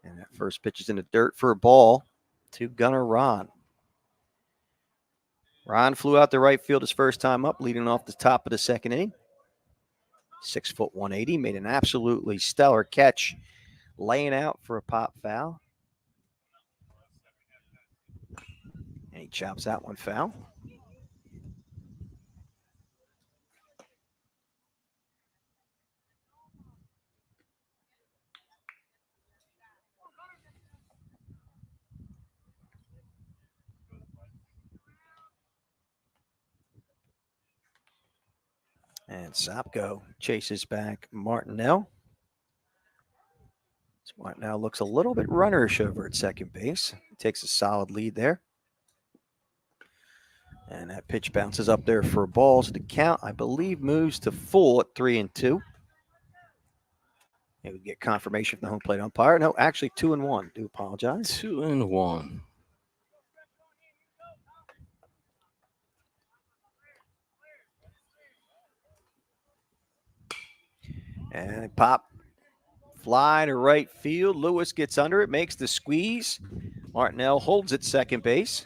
And that first pitch is in the dirt for a ball to gunner Ron. Ron flew out to right field his first time up, leading off the top of the 2nd inning. 6 foot 180, made an absolutely stellar catch, laying out for a pop foul. And he chops that one foul. And Sopko chases back Martinell. Martinell looks a little bit runnerish over at second base. He takes a solid lead there. And that pitch bounces up there for a ball. So the count, I believe, moves to full at 3-2. Maybe we get confirmation from the home plate umpire. No, actually 2-1. Do apologize. 2-1. And a pop fly to right field. Lewis gets under it, makes the squeeze. Martinell holds at second base.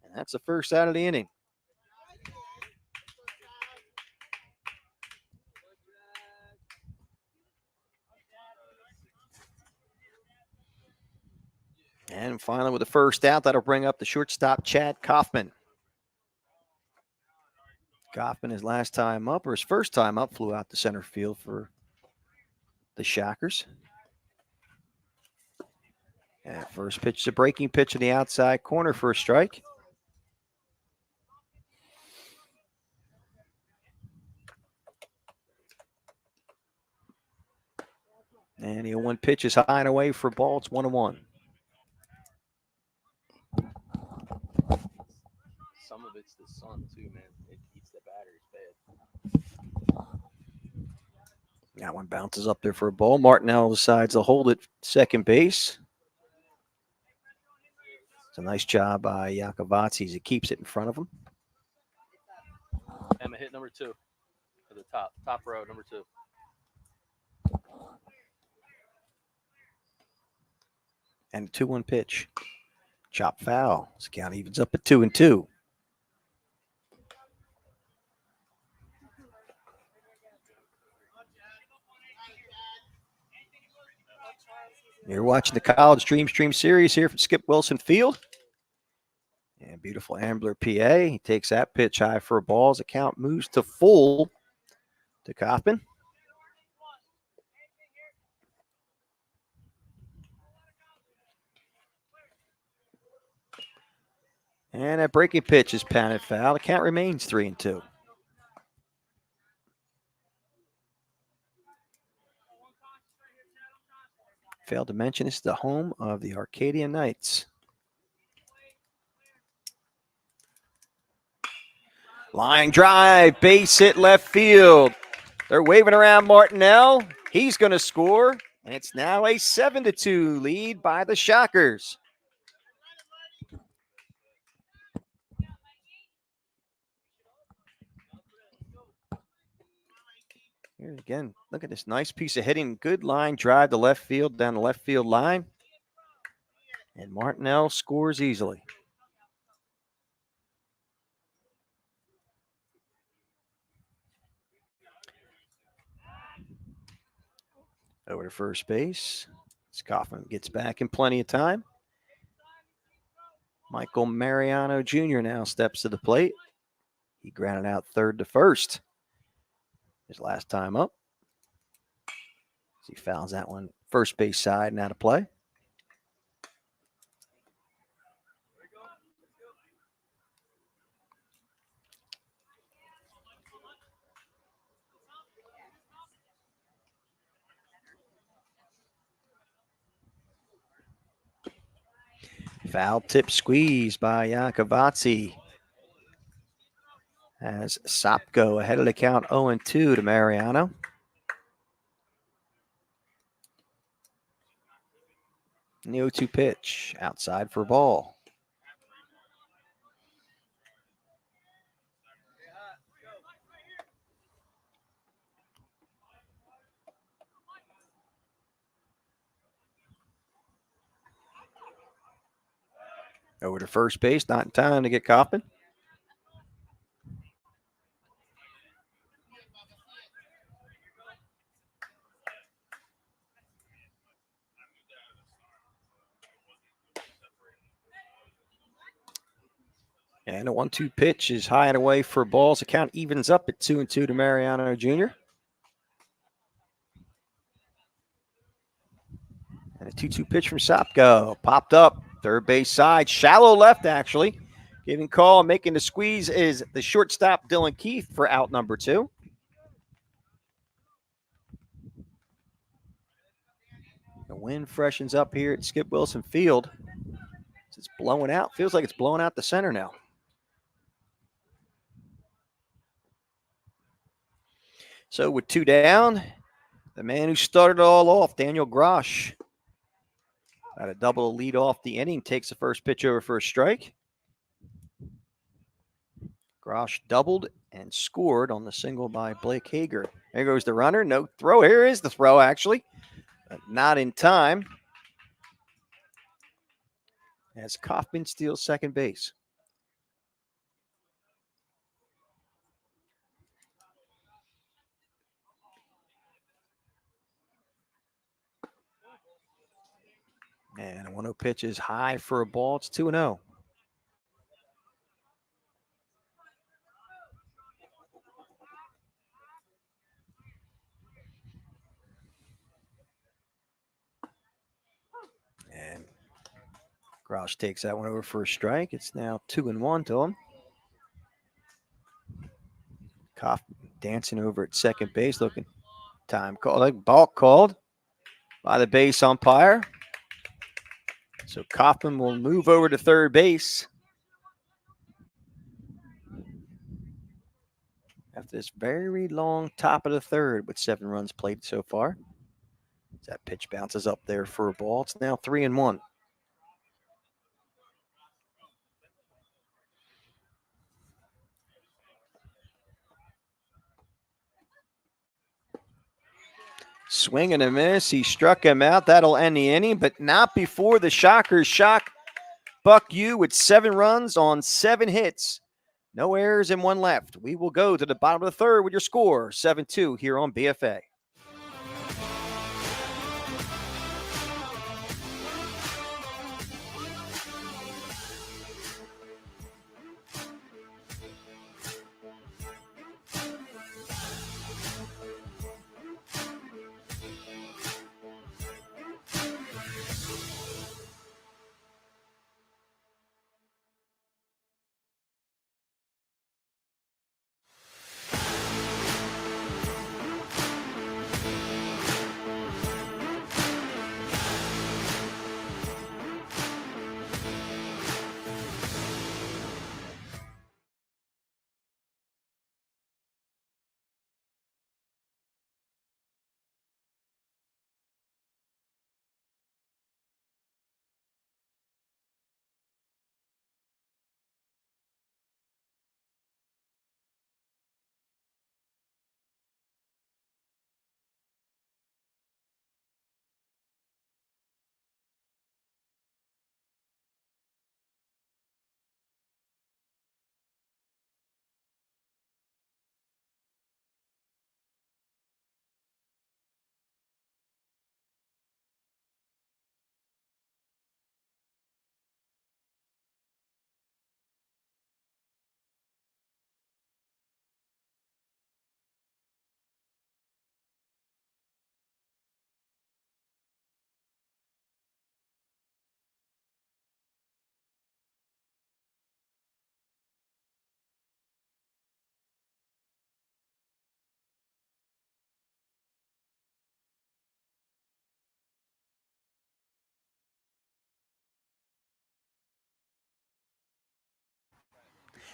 And that's the first out of the inning. And finally, with the first out, that'll bring up the shortstop, Chad Kaufman. Kaufman, his last time up, or his first time up, flew out to center field for the Shockers. And first pitch is a breaking pitch in the outside corner for a strike. And the 0-1 pitch is high and away for a ball. It's 1-1. Some of it's the sun, too, man. It keeps the batteries bad. That one bounces up there for a ball. Martinell decides to hold it second base. It's a nice job by Yakovotz. He keeps it in front of him. Emma hit number 2 for the top row, number 2. And 2-1 pitch. Chop foul. This count evens up at 2-2. You're watching the College Dreamstream series here from Skip Wilson Field. And beautiful Ambler, PA. He takes that pitch high for a ball as the count moves to full to Kaufman. And that breaking pitch is pounded foul. The count remains 3-2. Failed to mention this is the home of the Arcadian Knights. Line drive, base hit left field. They're waving around Martinell. He's going to score, and it's now a 7-2 lead by the Shockers. Here again, look at this nice piece of hitting. Good line drive to left field, down the left field line. And Martinell scores easily. Over to first base. Kaufman gets back in plenty of time. Michael Mariano Jr. now steps to the plate. He grounded out third to first. His last time up. He fouls that one first base side and out of play. Foul tip squeeze by Yankovazzi. As Sopko ahead of the count 0-2 to Mariano. And the 0-2 pitch outside for a ball. Over to first base, not in time to get Kaufman. And a 1-2 pitch is high and away for balls. The count evens up at 2-2 to Mariano Jr. And a 2-2 pitch from Sopko. Popped up, third base side, shallow left actually. Giving call, making the squeeze is the shortstop Dylan Keith for out number 2. The wind freshens up here at Skip Wilson Field. It's blowing out. Feels like it's blowing out the center now. So with 2 down, the man who started it all off, Daniel Grosh, got a double lead off the inning, takes the first pitch over for a strike. Grosh doubled and scored on the single by Blake Hager. There goes the runner. No throw. Here is the throw, actually. But not in time. As Kaufman steals second base. And a 1-0 pitch is high for a ball. It's 2-0. And Grosh takes that one over for a strike. It's now 2-1 to him. Kaufman dancing over at second base, looking time called, like ball called by the base umpire. So Kaufman will move over to third base. After this very long top of the third with 7 runs played so far. That pitch bounces up there for a ball. It's now 3-1. Swing and a miss. He struck him out. That'll end the inning, but not before the Shockers shock Buck U with 7 runs on 7 hits. No errors and 1 left. We will go to the bottom of the third with your score, 7-2 here on BFA.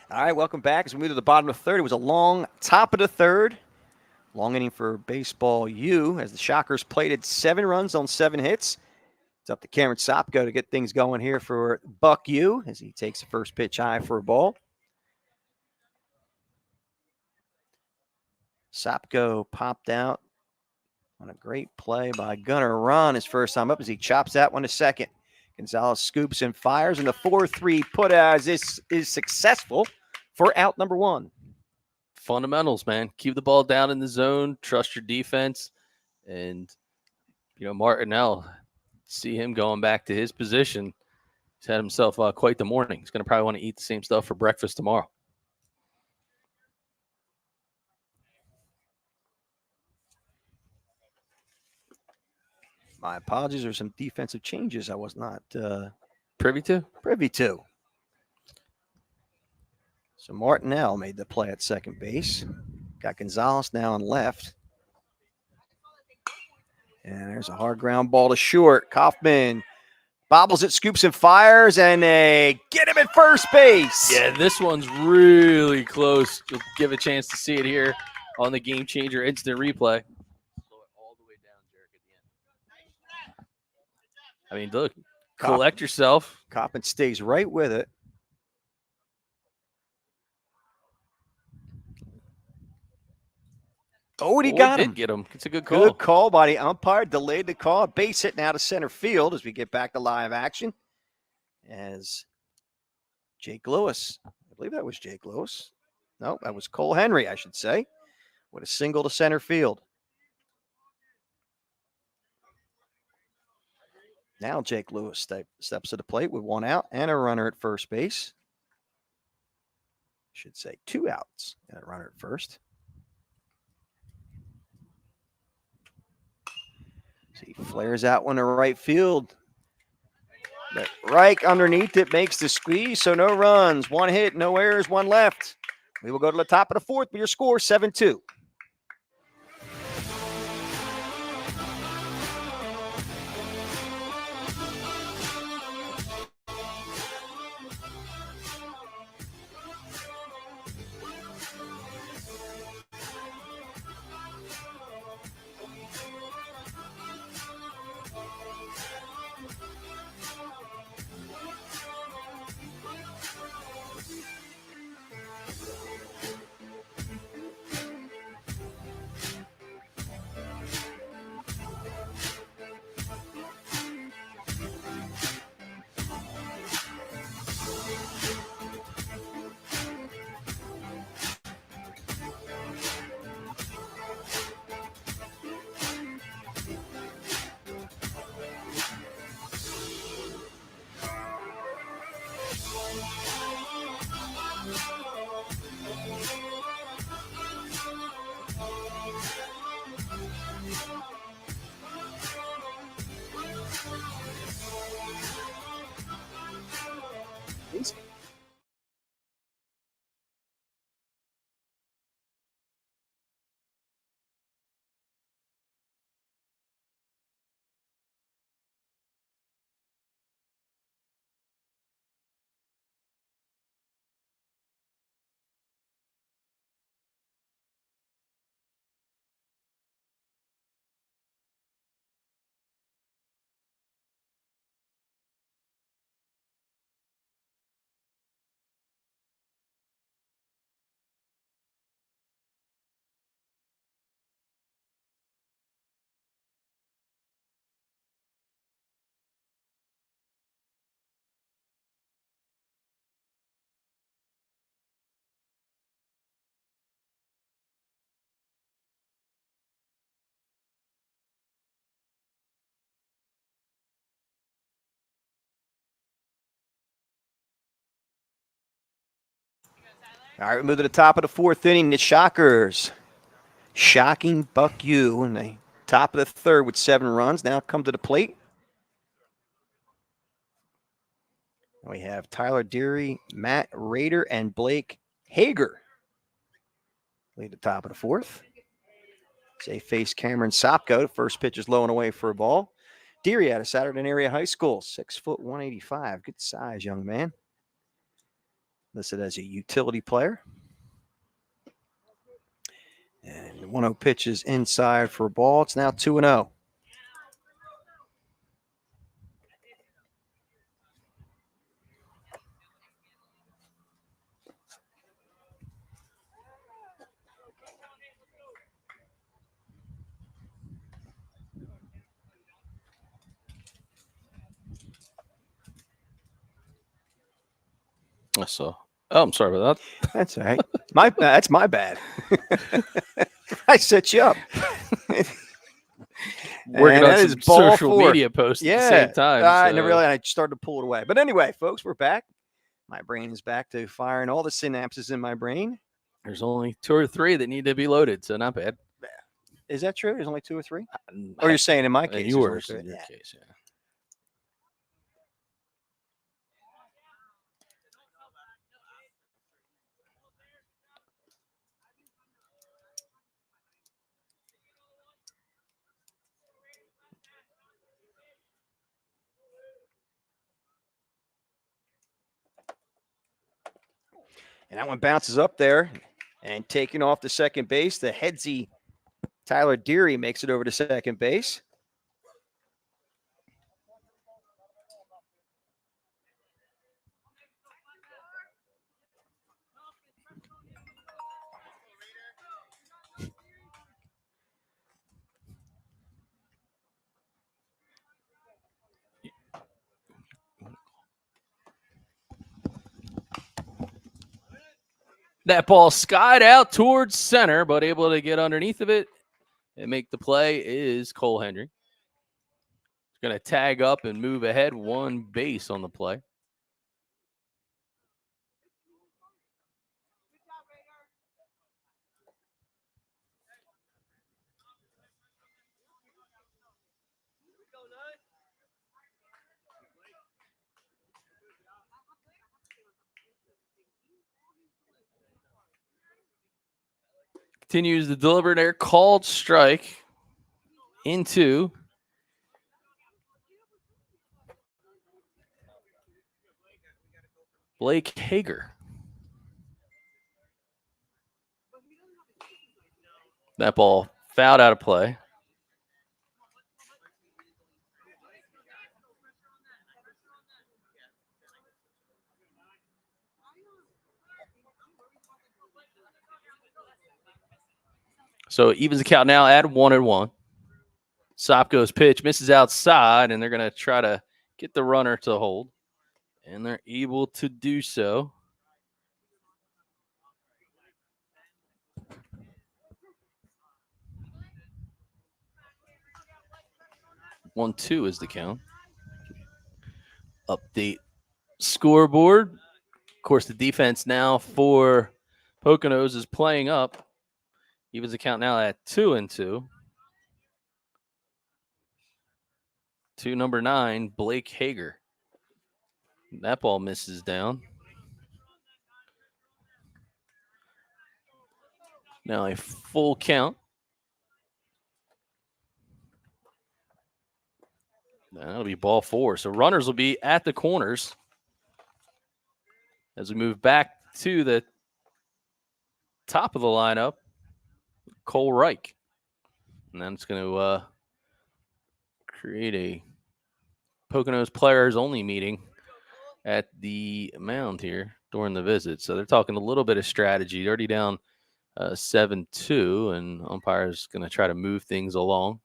All right, welcome back. As we move to the bottom of the third, it was a long top of the third. Long inning for Baseball U as the Shockers plated 7 runs on 7 hits. It's up to Cameron Sopko to get things going here for Buck U as he takes the first pitch high for a ball. Sopko popped out on a great play by Gunnar Ron his first time up as he chops that one to second. Gonzalez scoops and fires, and the 4-3 put as this is successful for out number 1. Fundamentals, man. Keep the ball down in the zone. Trust your defense. And, Martinell, see him going back to his position. He's had himself quite the morning. He's going to probably want to eat the same stuff for breakfast tomorrow. My apologies. There's some defensive changes I was not privy to. So Martinell made the play at second base. Got Gonzalez now on left. And there's a hard ground ball to short. Kaufman bobbles it, scoops and fires, and they get him at first base. Yeah, this one's really close. You'll give a chance to see it here on the Game Changer instant replay. Slow it all the way down, Jarek, at the end. I mean, look, collect yourself. Kaufman stays right with it. Oh, and he got him. Did get him. It's a good call. Good call by the umpire. Delayed the call. Base hit now to center field as we get back to live action. As Jake Lewis, I believe that was Jake Lewis. No, that was Cole Henry, I should say, with a single to center field. Now Jake Lewis steps to the plate with 1 out and a runner at first base. Should say 2 outs and a runner at first. So he flares out one to right field. But Reich underneath it makes the squeeze, so no runs, 1 hit, no errors, 1 left. We will go to the top of the fourth with your score, 7-2. All right, we move to the top of the fourth inning. The Shockers shocking Buck U in the top of the third with 7 runs. Now come to the plate. We have Tyler Deary, Matt Rader, and Blake Hager. Lead the top of the fourth. They face Cameron Sopko. The first pitch is low and away for a ball. Deary out of Saturday Area High School, 6', 185. Good size, young man. Listed as a utility player. And the 1-0 pitch is inside for a ball. It's now 2-0. So, I'm sorry about that. That's all right. That's my bad. I set you up. Working on some social media posts at the same time. I never realized I started to pull it away. But anyway, folks, we're back. My brain is back to firing all the synapses in my brain. There's only 2 or 3 that need to be loaded, so not bad. Is that true? There's only 2 or 3? Or you're saying in my case? In yours, in your case, yeah. And that one bounces up there and taking off to second base. The headsy Tyler Deary makes it over to second base. That ball skied out towards center, but able to get underneath of it and make the play is Cole Hendry. He's going to tag up and move ahead 1 base on the play. Continues to deliver there. Called strike into Blake Hager. That ball fouled out of play. So it evens the count now at 1-1. Sopko's pitch misses outside, and they're going to try to get the runner to hold. And they're able to do so. One, 2 is the count. Update scoreboard. Of course, the defense now for Poconos is playing up. Evens the count now at 2-2. To number 9, Blake Hager. That ball misses down. Now a full count. That'll be ball 4. So runners will be at the corners as we move back to the top of the lineup. Cole Reich. And then it's going to create a Poconos players only meeting at the mound here during the visit. So they're talking a little bit of strategy. They're already down 7-2, and umpire's going to try to move things along.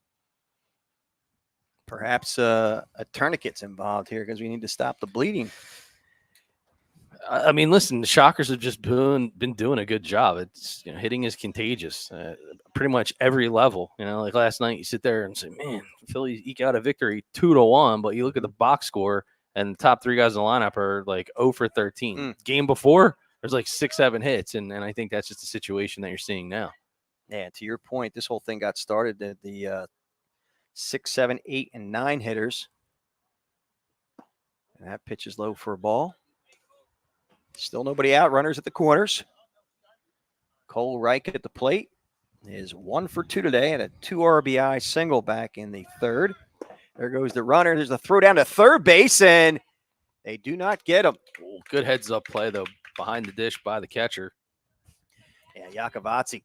Perhaps a tourniquet's involved here because we need to stop the bleeding. I mean, listen, the Shockers have just been doing a good job. It's hitting is contagious, pretty much every level. Like last night, you sit there and say, "Man, Phillies eke out a victory 2-1," but you look at the box score, and the top 3 guys in the lineup are like 0 for 13. Game before, there's like 6-7 hits, and I think that's just the situation that you're seeing now. Yeah, to your point, this whole thing got started at the 6, 7, 8, and 9 hitters. And that pitch is low for a ball. Still nobody out. Runners at the corners. Cole Reich at the plate is 1 for 2 today and a 2 RBI single back in the third. There goes the runner. There's a throw down to third base, and they do not get him. Good heads-up play, though, behind the dish by the catcher. Yeah, Yakovazzi.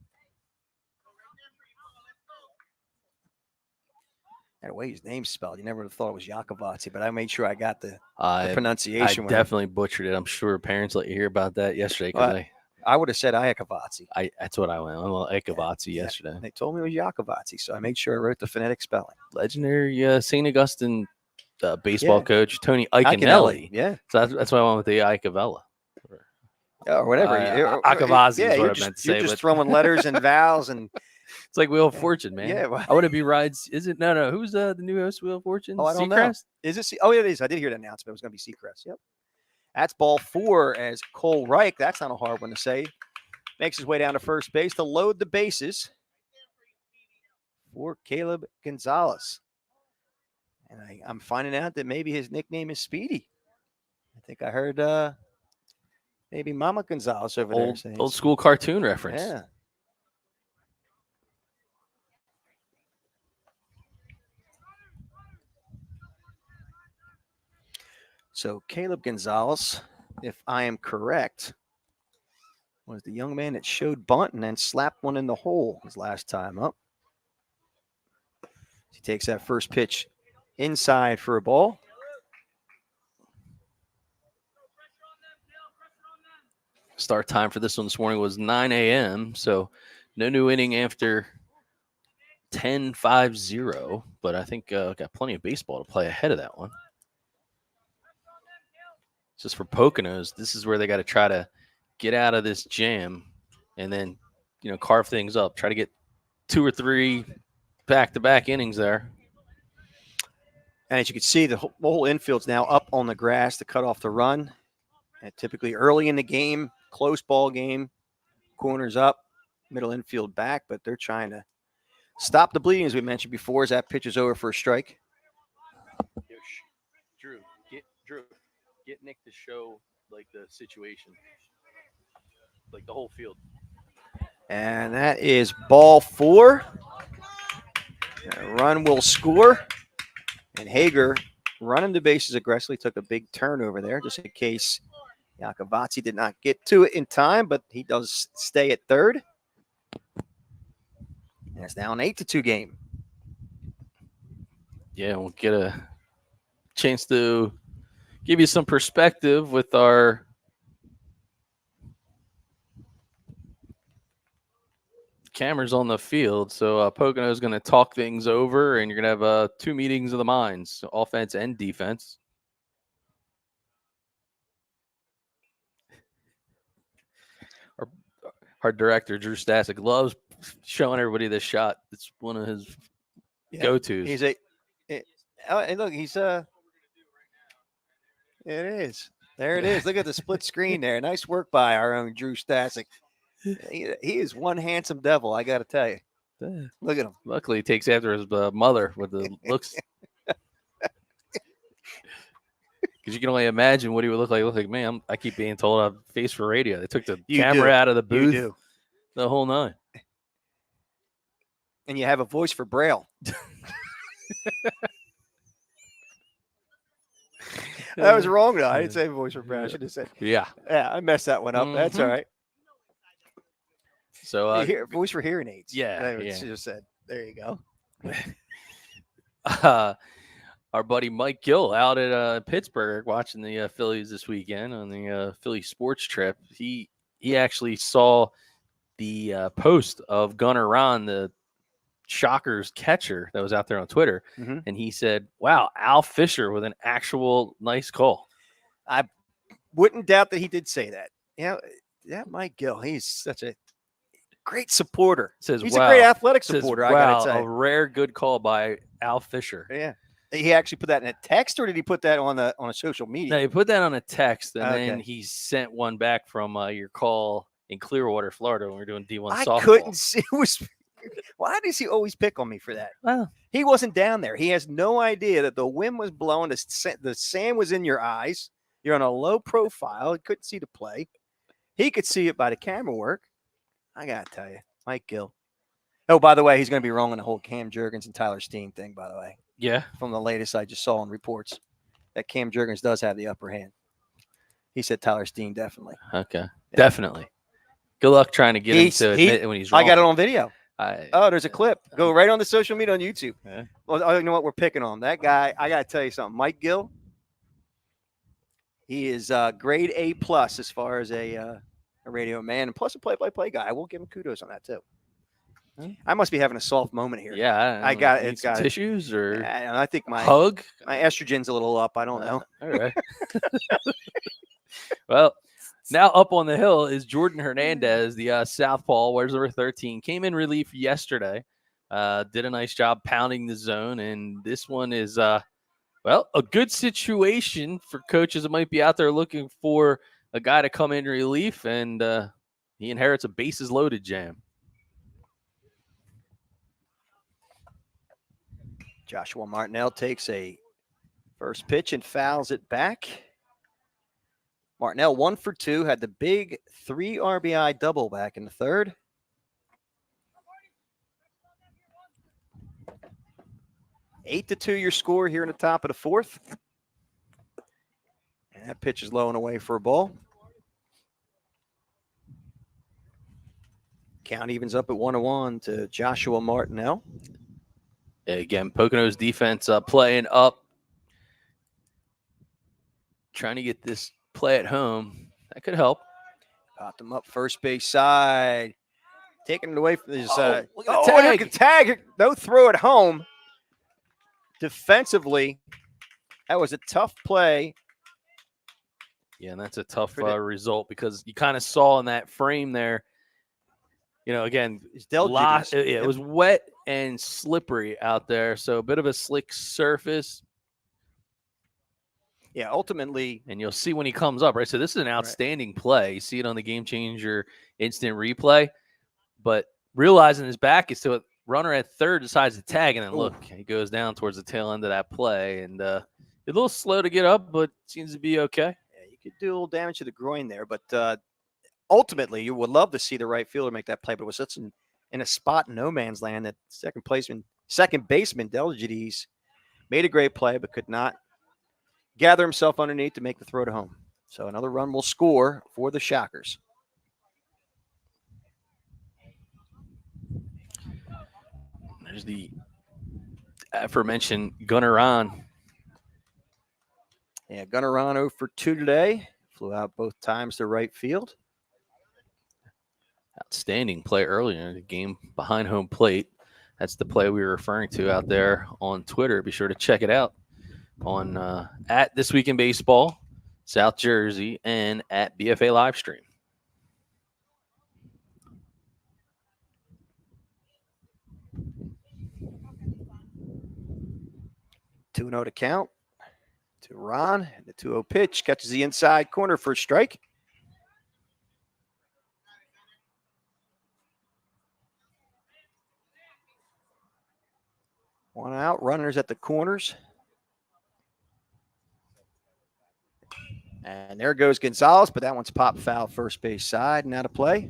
The way his name's spelled, you never would have thought it was Yakovazzi, but I made sure I got the pronunciation. I definitely butchered it. I'm sure parents let you hear about that yesterday because I would have said Yakovazzi. That's what I went. I went Yakovazzi yesterday. They told me it was Yakovazzi, so I made sure I wrote the phonetic spelling. Legendary St. Augustine baseball coach Tony Iconelli. Yeah, so that's why I went with the Icavella. Or whatever. Yakovazzi is what I meant to say. You're just throwing letters and vowels and. It's like Wheel of Fortune, man. Yeah, well, I want to be rides. Is it? No. Who's the new host of Wheel of Fortune? Oh, I don't know. Seacrest? Is it? Oh, it is. I did hear the announcement. It was going to be Seacrest. Yep. That's ball 4 as Cole Reich. That's not a hard one to say. Makes his way down to first base to load the bases for Caleb Gonzalez. And I'm finding out that maybe his nickname is Speedy. I think I heard maybe Mama Gonzalez over there saying old school cartoon reference. Yeah. So Caleb Gonzalez, if I am correct, was the young man that showed bunt and then slapped one in the hole his last time up. He takes that first pitch inside for a ball. Start time for this one this morning was 9 a.m., so no new inning after 10-5-0, but I think got plenty of baseball to play ahead of that one. Just for Poconos, this is where they got to try to get out of this jam and then, carve things up. Try to get 2 or 3 back-to-back innings there. And as you can see, the whole infield's now up on the grass to cut off the run. And typically early in the game, close ball game, corners up, middle infield back, but they're trying to stop the bleeding, as we mentioned before, as that pitch is over for a strike. Drew. Get Nick to show the situation, the whole field. And that is ball 4. A run will score. And Hager running the bases aggressively, took a big turn over there just in case Yakovazzi did not get to it in time, but he does stay at third. And it's now an 8-2 game. Yeah, we'll get a chance to give you some perspective with our cameras on the field. So Pocono is going to talk things over, and you're going to have 2 meetings of the minds, offense and defense. Our director, Drew Stasic, loves showing everybody this shot. It's one of his go-tos. He's and look, he's it is. There it is. Look at the split screen there. Nice work by our own Drew Stasic. He is one handsome devil, I got to tell you. Look at him. Luckily, he takes after his mother with the looks. Because you can only imagine what he would look like. Man, I keep being told I have a face for radio. They took the camera out of the booth. The whole 9. And you have a voice for Braille. That was wrong, though. I didn't say voice for Braille. I should have said. Yeah, I messed that one up. Mm-hmm. That's all right. So voice for hearing aids. Yeah, I should have said. There you go. Our buddy Mike Gill out at Pittsburgh watching the Phillies this weekend on the Philly sports trip. He actually saw the post of Gunnar Ron, the Shockers catcher that was out there on Twitter, and he said, "Wow, Al Fisher with an actual nice call." I wouldn't doubt that he did say that. Yeah, Mike Gill, he's such a great supporter. Says, he's a great athletic supporter. Says, I gotta say, a rare good call by Al Fisher. Yeah, He actually put that in a text, or did he put that on a social media? No, he put that on a text, and Okay. then he sent one back from your call in Clearwater, Florida, when we were doing D1 I softball. couldn't see. It was. Why does he always pick on me for that? Well, He wasn't down there. He has no idea that the wind was blowing. The sand was in your eyes. You're on a low profile. He couldn't see the play. He could see it by the camera work. I got to tell you, Mike Gill. Oh, by the way, he's going to be wrong on the whole Cam Jurgens and Tyler Steen thing, by the way. yeah. From the latest I just saw in reports, that Cam Jurgens does have the upper hand. He said Tyler Steen definitely. Okay. Yeah. Definitely. Good luck trying to get him to admit when he's wrong. I got it on video. There's a clip. Go right on the social media on YouTube. Yeah. Well, you know what? We're picking on that guy. I got to tell you something. Mike Gill, he is grade A+ as far as a radio man, and plus a play-by-play guy. I will give him kudos on that too. I must be having a soft moment here. Yeah, I got it. It's got tissues or and I think my hug. My estrogen's a little up. I don't know. All right. Well, now up on the hill is Jordan Hernandez, the southpaw, wears number 13. Came in relief yesterday. Did a nice job pounding the zone, and this one is a good situation for coaches that might be out there looking for a guy to come in relief, and he inherits a bases loaded jam. Joshua Martinell takes a first pitch and fouls it back. Martinell 1 for 2, had the big 3 RBI double back in the third. Eight to 2 your score here in the top of the fourth. And that pitch is low and away for a ball. Count evens up at 1-1 to Joshua Martinell. Again, Poconos defense playing up, trying to get this play at home. That could help. Popped him up first base side. Taking it away from his tag. No throw at home. Defensively, that was a tough play. Yeah, and that's a tough result because you kind of saw in that frame there, again, it was wet and slippery out there, so a bit of a slick surface. Yeah, ultimately. And you'll see when he comes up, right? So this is an outstanding play. You see it on the Game Changer instant replay. But realizing his back is to it, runner at third decides to tag, and then look, he goes down towards the tail end of that play. And a little slow to get up, but seems to be okay. Yeah, you could do a little damage to the groin there. But ultimately, you would love to see the right fielder make that play. But it was such in a spot in no man's land that second baseman, Delgides, made a great play, but could not gather himself underneath to make the throw to home. So another run will score for the Shockers. There's the aforementioned Gunnar Ron. Yeah, Gunnar Ron 0 for 2 today. Flew out both times to right field. Outstanding play earlier in the game behind home plate. That's the play we were referring to out there on Twitter. Be sure to check it out on at This Week in Baseball, South Jersey, and at BFA Livestream. Two 2-0 to count to Ron. And the 2-0 pitch catches the inside corner for a strike. One out, runners at the corners. And there goes Gonzalez, but that one's popped foul first base side. Now to play.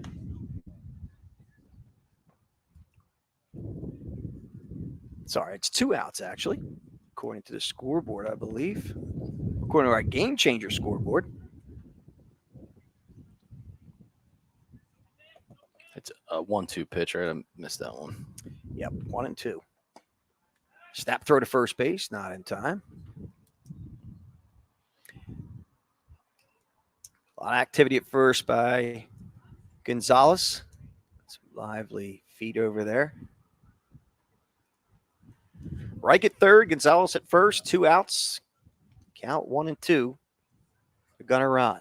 Sorry, it's 2 outs actually, according to the scoreboard, I believe. According to our Game Changer scoreboard. It's a 1-2 pitch, right? I missed that one. Yep, 1-2. Snap throw to first base, not in time. A lot of activity at first by Gonzalez. Some lively feet over there. Reich at third, Gonzalez at first, 2 outs. Count 1-2. The Gunnar Ron.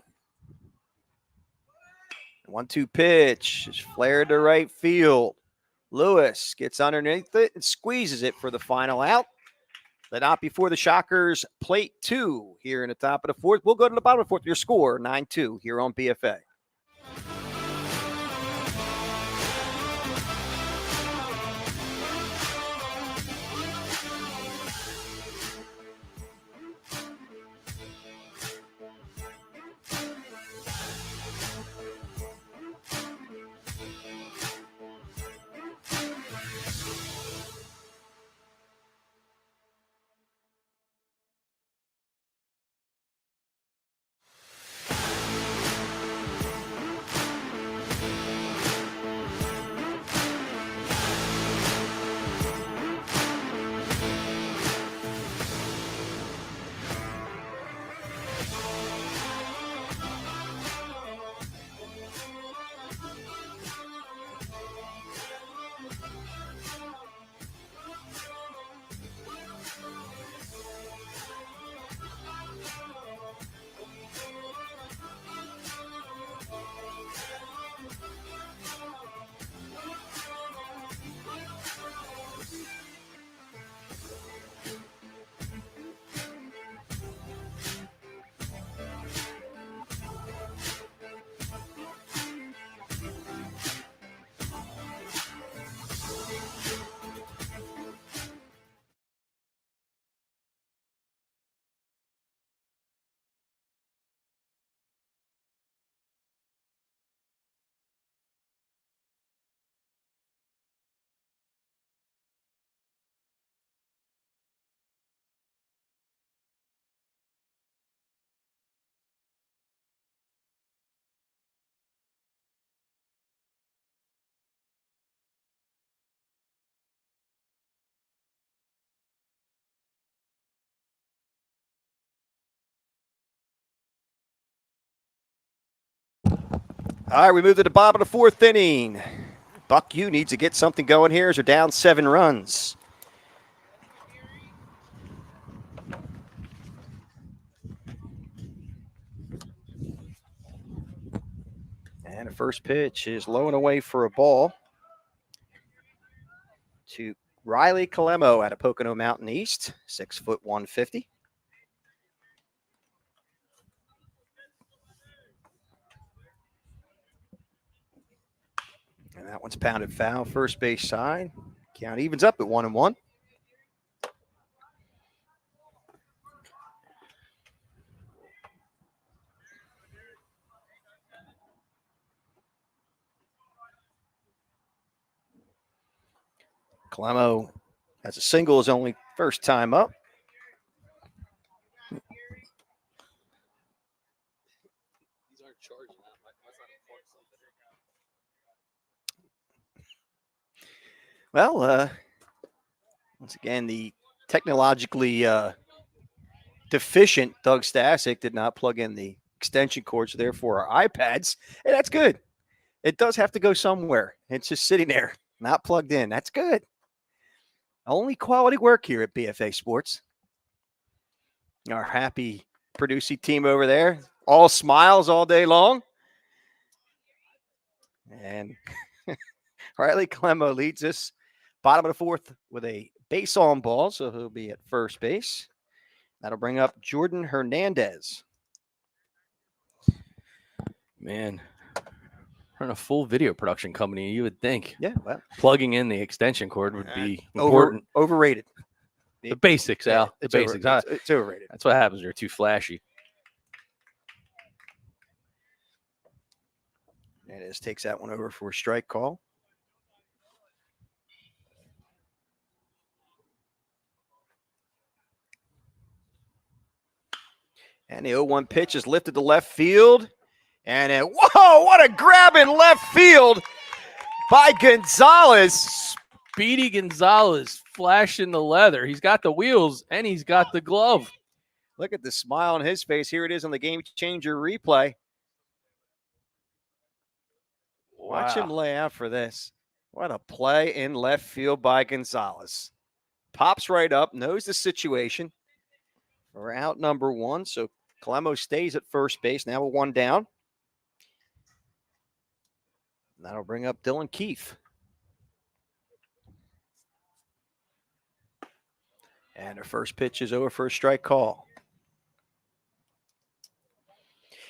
1-2 pitch is flared to right field. Lewis gets underneath it and squeezes it for the final out. Let not before the Shockers plate 2 here in the top of the fourth. We'll go to the bottom of the fourth. Your score 9-2 here on BFA. All right, we move to the bottom of the fourth inning. Buck U needs to get something going here as they're down 7 runs. And the first pitch is low and away for a ball to Riley Calemo out of Pocono Mountain East, 6', 150. And that one's pounded foul, first base side. Count evens up at 1-1. Calemo has a single, his only first time up. Well, once again, the technologically deficient Doug Stasic did not plug in the extension cords, therefore our iPads. Hey, that's good. It does have to go somewhere. It's just sitting there, not plugged in. That's good. Only quality work here at BFA Sports. Our happy producing team over there, all smiles all day long. And Riley Calemo leads us bottom of the fourth with a base on ball, so he'll be at first base. That'll bring up Jordan Hernandez. Man, run a full video production company, you would think. Yeah, well, Plugging in the extension cord would be important. Overrated. The basics, Yeah, Al. The basics. It's overrated. That's what happens. You're too flashy. Hernandez takes that one over for a strike call. And the 0-1 pitch is lifted to left field. And it, whoa, what a grab in left field by Gonzalez. Speedy Gonzalez flashing the leather. He's got the wheels and he's got the glove. Look at the smile on his face. Here it is on the game changer replay. Watch him lay out for this. What a play in left field by Gonzalez. Pops right up, knows the situation. We're out number 1, so Calemo stays at first base. Now we're 1 down. That'll bring up Dylan Keefe. And the first pitch is over for a strike call.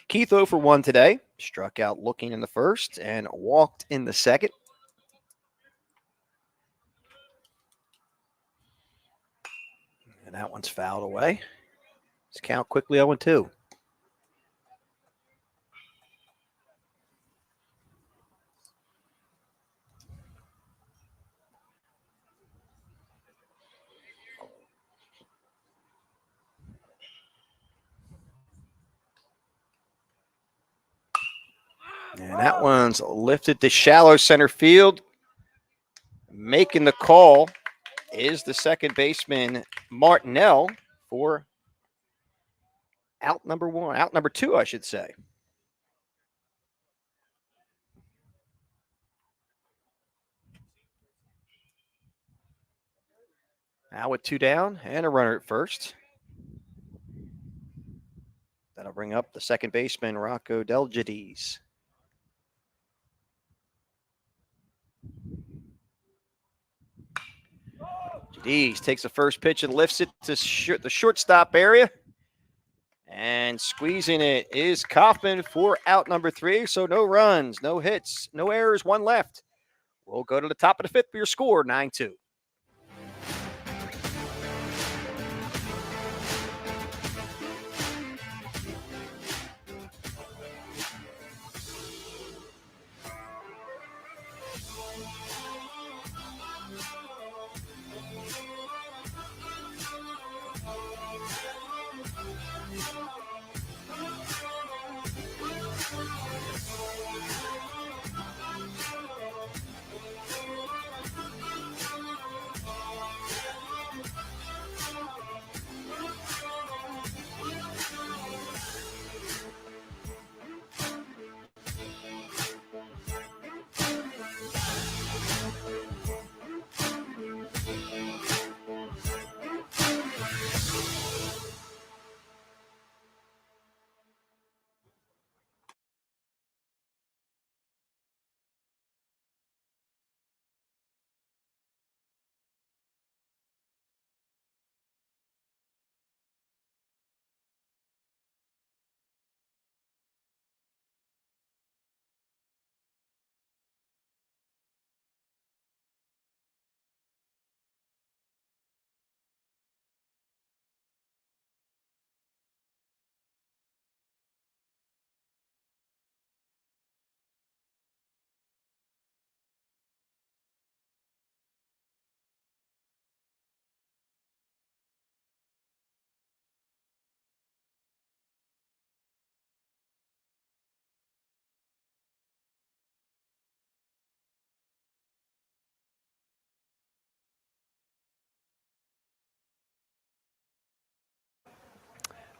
Keith 0 for 1 today. Struck out looking in the first and walked in the second. And that one's fouled away. Let's count quickly 0-2. And that one's lifted to shallow center field. Making the call is the second baseman, Martinell, for out number 2, I should say. Now with 2 down and a runner at first. That'll bring up the second baseman, Rocco Delgides. Jadis takes the first pitch and lifts it to the shortstop area. And squeezing it is Kaufman for out number 3. So no runs, no hits, no errors, 1 left. We'll go to the top of the 5th for your score, 9-2.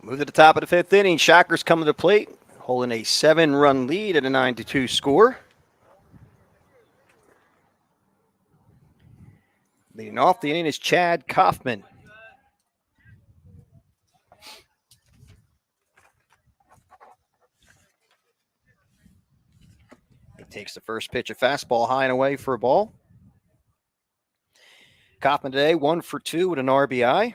Move to the top of the 5th inning. Shockers come to the plate, holding a 7-run lead at a 9-2 score. Leading off the inning is Chad Kaufman. He takes the first pitch, a fastball high and away for a ball. Kaufman today 1 for 2 with an RBI.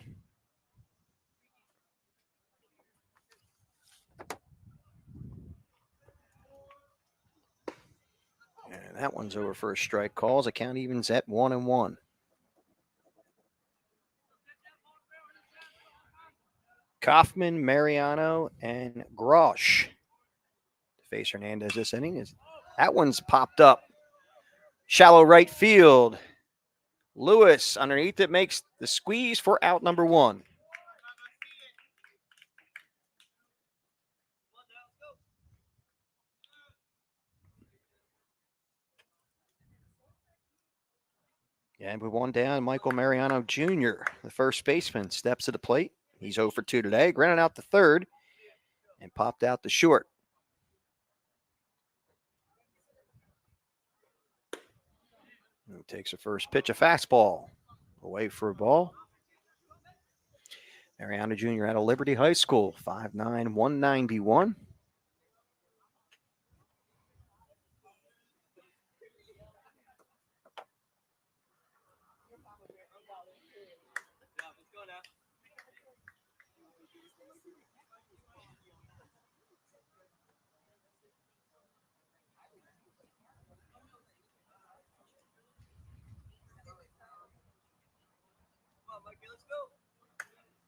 And that one's over for a strike call as the count evens at 1-1. Kaufman, Mariano, and Grosh to face Hernandez this inning. That one's popped up. Shallow right field. Lewis underneath it makes the squeeze for out number 1. And with 1 down, Michael Mariano Jr., the first baseman, steps to the plate. He's 0 for 2 today. Grounded out to third and popped out to short. He takes the first pitch, a fastball, away for a ball. Mariano Jr. out of Liberty High School, 5'9", 191.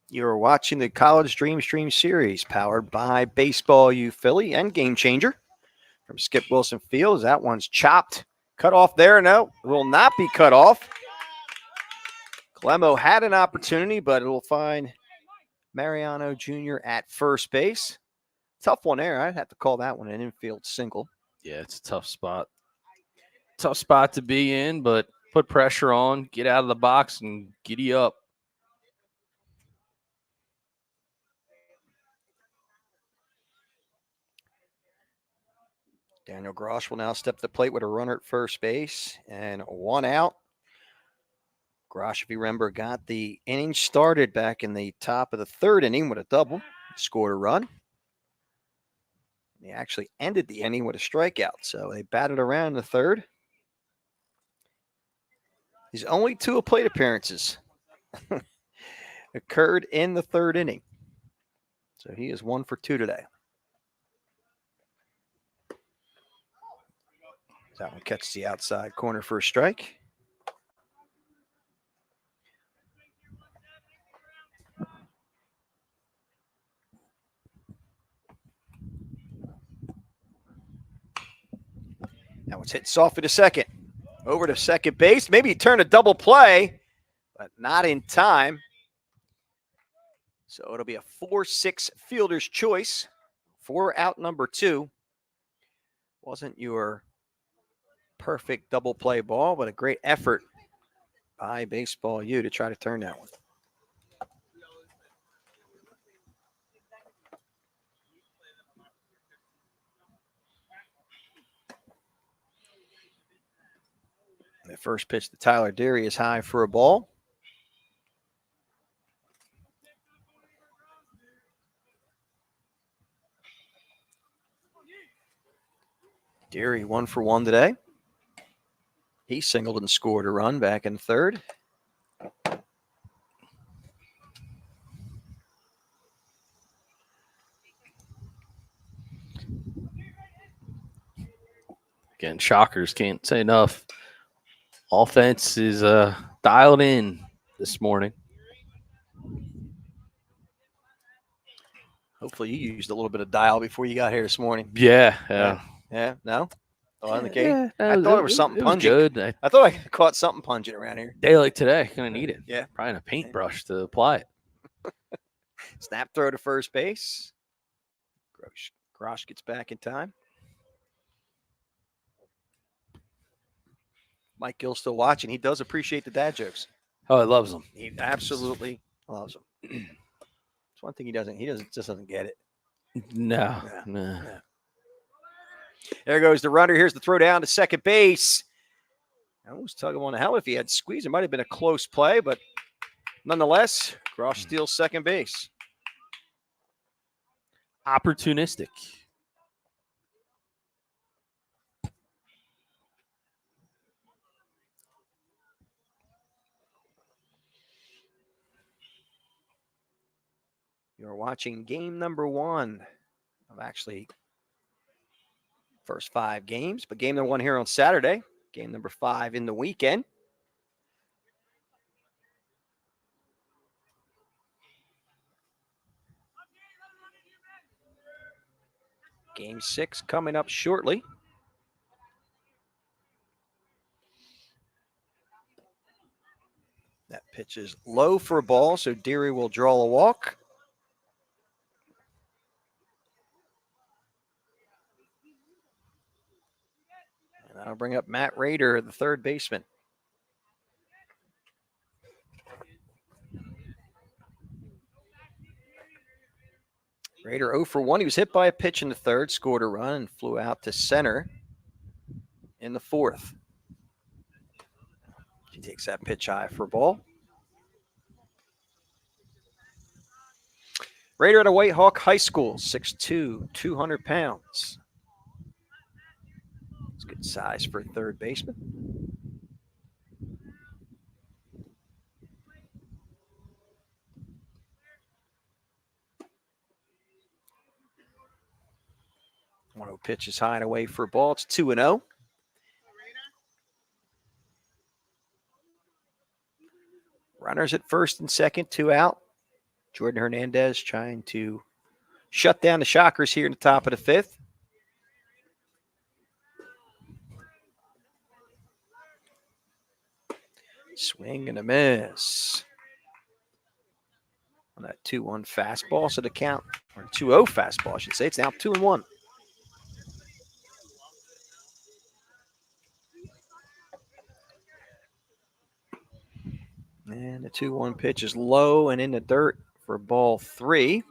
You're watching the College Dreamstream series powered by Baseball U Philly and Game Changer from Skip Wilson Fields. That one's chopped. Cut off there. No, it will not be cut off. Clemmo had an opportunity, but it will find Mariano Jr. at first base. Tough one there. I'd have to call that one an infield single. Yeah, it's a tough spot. Tough spot to be in, but put pressure on, get out of the box, and giddy up. Daniel Grosh will now step to the plate with a runner at first base and one out. Grosh, if you remember, got the inning started back in the top of the third inning with a double, scored a run. He actually ended the inning with a strikeout, so they batted around the third. His only two plate appearances occurred in the third inning. So he is 1 for 2 today. That one catches the outside corner for a strike. Now it's hit softly to second. Over to second base. Maybe he turned a double play, but not in time. So it'll be a 4-6 fielder's choice for out number 2. Wasn't your perfect double play ball, but a great effort by Baseball U to try to turn that one. The first pitch to Tyler Deary is high for a ball. Deary 1 for 1 today. He singled and scored a run back in third. Again, Shockers can't say enough. Offense is dialed in this morning. Hopefully you used a little bit of dial before you got here this morning. Yeah. Yeah? No? Oh, on the cake? Yeah, I thought it was something pungent. Good. I thought I caught something pungent around here. Day like today, gonna need it. Yeah. Probably a paintbrush to apply it. Snap throw to first base. Grosh gets back in time. Mike Gill's still watching. He does appreciate the dad jokes. Oh, he loves them. He absolutely loves them. It's one thing he just doesn't get it. No. There goes the runner. Here's the throw down to second base. I was tugging on the hell if he had squeezed. It might have been a close play, but nonetheless, Grosh steals second base. Opportunistic. You're watching game number 1 of actually first 5 games, but game number 1 here on Saturday. Game number 5 in the weekend. Game 6 coming up shortly. That pitch is low for a ball, so Deary will draw a walk. And that'll bring up Matt Rader, the third baseman. Rader 0 for 1. He was hit by a pitch in the third, scored a run, and flew out to center in the fourth. He takes that pitch high for a ball. Rader at a White Hawk High School, 6'2", 200 pounds. It's good size for a third baseman. pitch is high and away for a ball. It's 2-0. Runners at first and second, 2 out. Jordan Hernandez trying to shut down the Shockers here in the top of the fifth. Swing and a miss on that 2-1 fastball. So the count, or 2-0 fastball, I should say, it's now 2-1. And the 2-1 pitch is low and in the dirt for ball 3.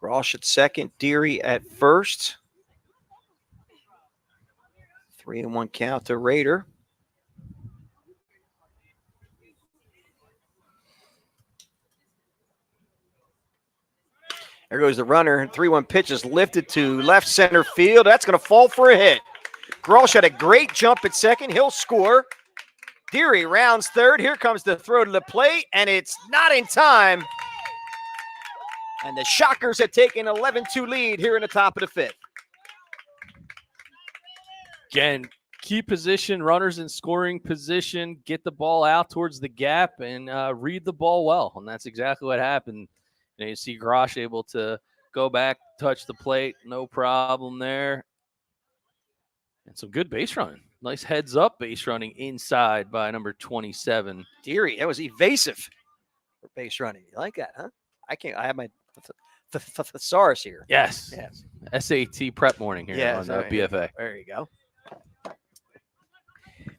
Grosh at second, Deary at first. 3-1 count to Raider. There goes the runner. 3-1 pitch is lifted to left center field. That's going to fall for a hit. Grosh had a great jump at second. He'll score. Deary rounds third. Here comes the throw to the plate, and it's not in time. And the Shockers have taken an 11-2 lead here in the top of the fifth. Again, key position, runners in scoring position, get the ball out towards the gap and read the ball well. And that's exactly what happened. You see Grosh able to go back, touch the plate, no problem there. And some good base running. Nice heads up base running inside by number 27. Deary, that was evasive for base running. You like that, huh? I have my thesaurus here. Yes. SAT prep morning here on BFA. There you go.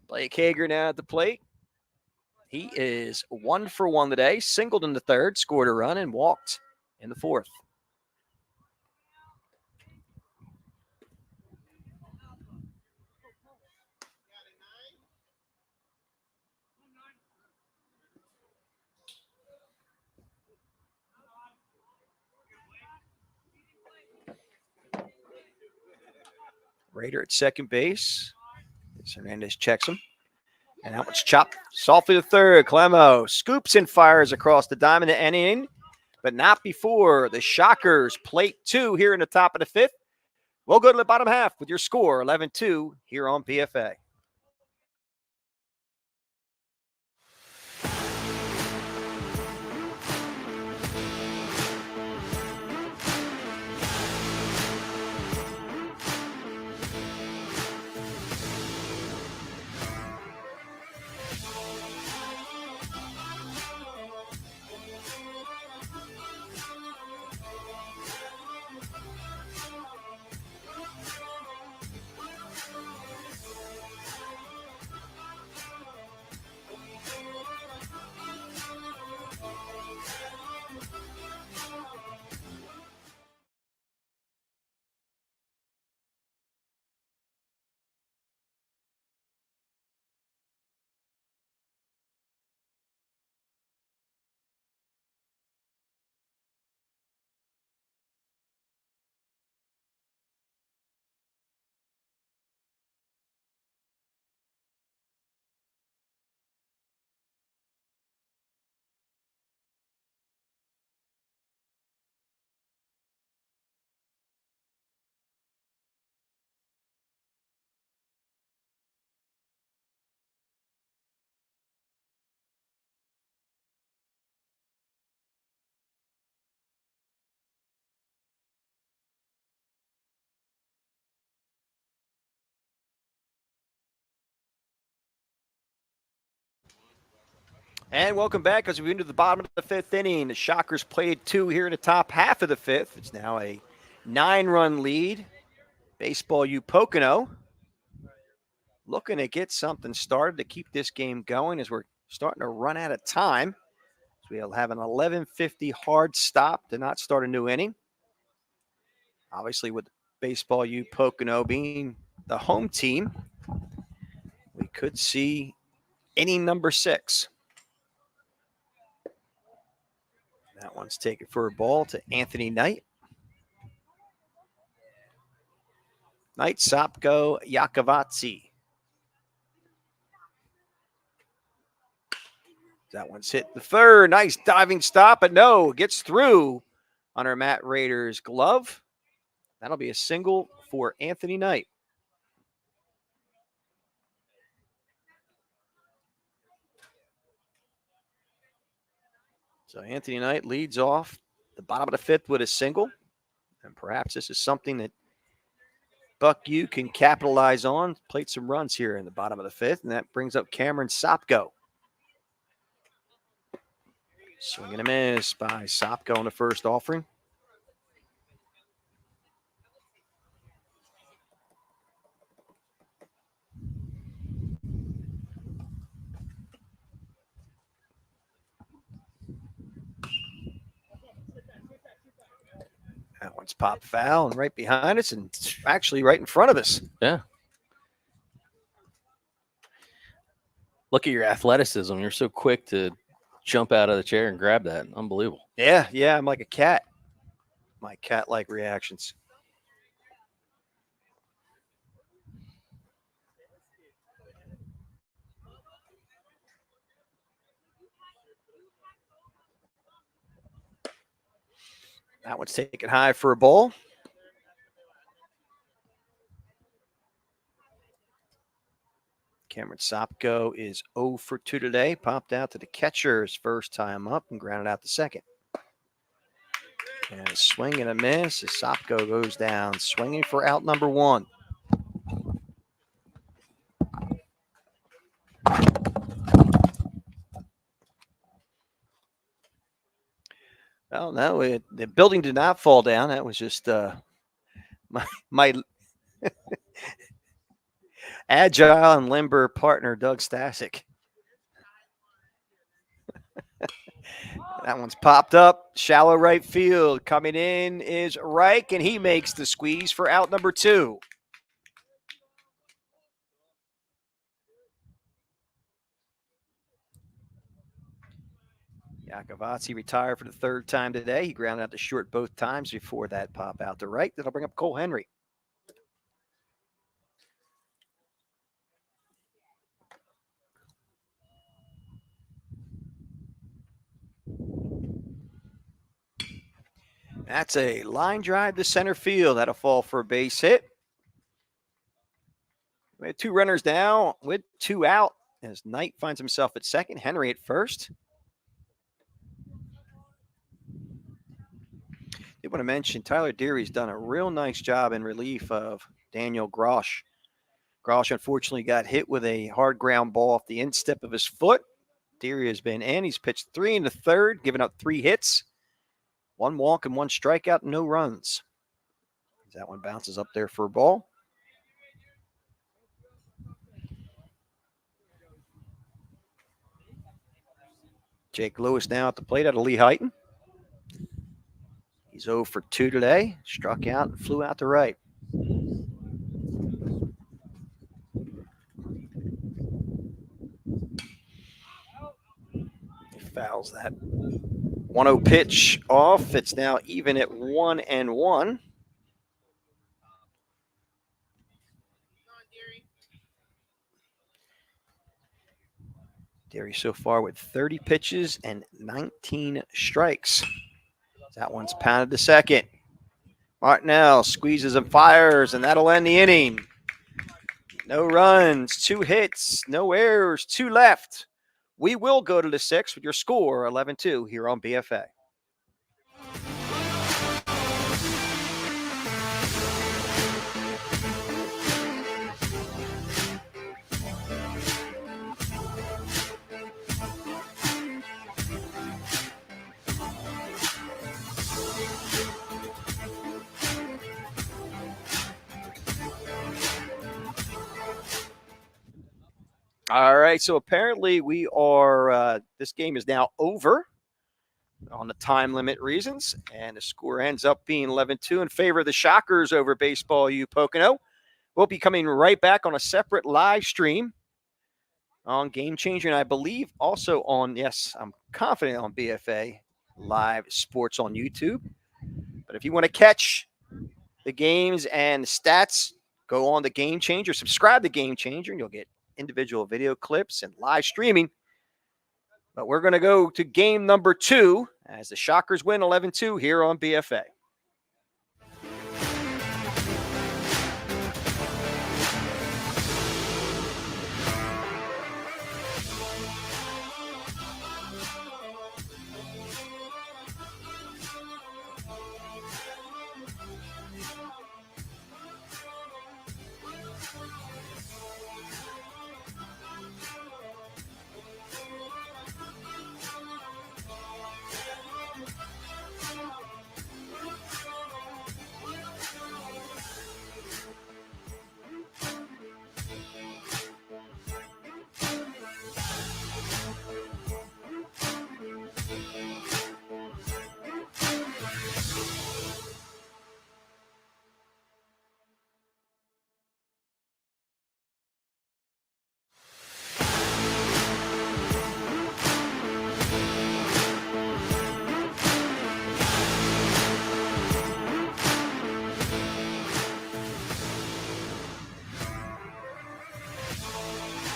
Blake Hager now at the plate. He is 1 for 1 today. Singled in the third, scored a run, and walked in the fourth. Raider at second base. Hernandez checks him. And that one's chopped softly to third. Clemo scoops and fires across the diamond to inning, but not before the Shockers plate 2 here in the top of the fifth. We'll go to the bottom half with your score, 11-2 here on BFA. And welcome back as we into the bottom of the fifth inning. The Shockers played 2 here in the top half of the fifth. It's now a 9-run lead. Baseball U Pocono looking to get something started to keep this game going as we're starting to run out of time. So we'll have an 11:50 hard stop to not start a new inning. Obviously, with Baseball U Pocono being the home team, we could see inning number 6. That one's taken for a ball to Anthony Knight. Knight, Sopko, Yakovotzy. That one's hit the third. Nice diving stop, but no, gets through under Matt Rader's glove. That'll be a single for Anthony Knight. So Anthony Knight leads off the bottom of the fifth with a single. And perhaps this is something that Buck U can capitalize on. Played some runs here in the bottom of the fifth, and that brings up Cameron Sopko. Swing and a miss by Sopko on the first offering. That one's popped foul and right behind us, and actually right in front of us. Yeah. Look at your athleticism. You're so quick to jump out of the chair and grab that. Unbelievable. Yeah, I'm like a cat. My cat-like reactions. That one's taken high for a ball. Cameron Sopko is 0 for 2 today. Popped out to the catcher's first time up and grounded out the second. And a swing and a miss as Sopko goes down, swinging for out number one. Well, no, the building did not fall down. That was just my agile and limber partner, Doug Stasic. That one's popped up. Shallow right field. Coming in is Reich, and he makes the squeeze for out number two. Yakovotzy retired for the third time today. He grounded out to short both times before that pop out to right. That'll bring up Cole Henry. That's a line drive to center field. That'll fall for a base hit. We have two runners down with two out as Knight finds himself at second, Henry at first. I want to mention Tyler Deary's done a real nice job in relief of Daniel Grosh. Grosh unfortunately got hit with a hard ground ball off the instep of his foot. Deary has been in. He's pitched 3 in the third, giving up 3 hits. 1 walk and 1 strikeout, no runs. That one bounces up there for a ball. Jake Lewis now at the plate out of Lee Heighton. He's 0 for 2 today. Struck out and flew out to right. He fouls that 1-0 pitch off. It's now even at 1-1. Deary so far with 30 pitches and 19 strikes. That one's pounded to second. Martinell squeezes and fires, and that'll end the inning. No runs, 2 hits, no errors, 2 left. We will go to the 6th with your score 11-2 here on BFA. All right, so apparently we are, this game is now over on the time limit reasons, and the score ends up being 11-2 in favor of the Shockers over Baseball U Pocono. We'll be coming right back on a separate live stream on Game Changer, and I believe also on, yes, I'm confident on BFA Live Sports on YouTube. But if you want to catch the games and stats, go on to Game Changer, subscribe to Game Changer, and you'll get individual video clips and live streaming But we're going to go to game number 2 as the Shockers win 11-2 here on BFA.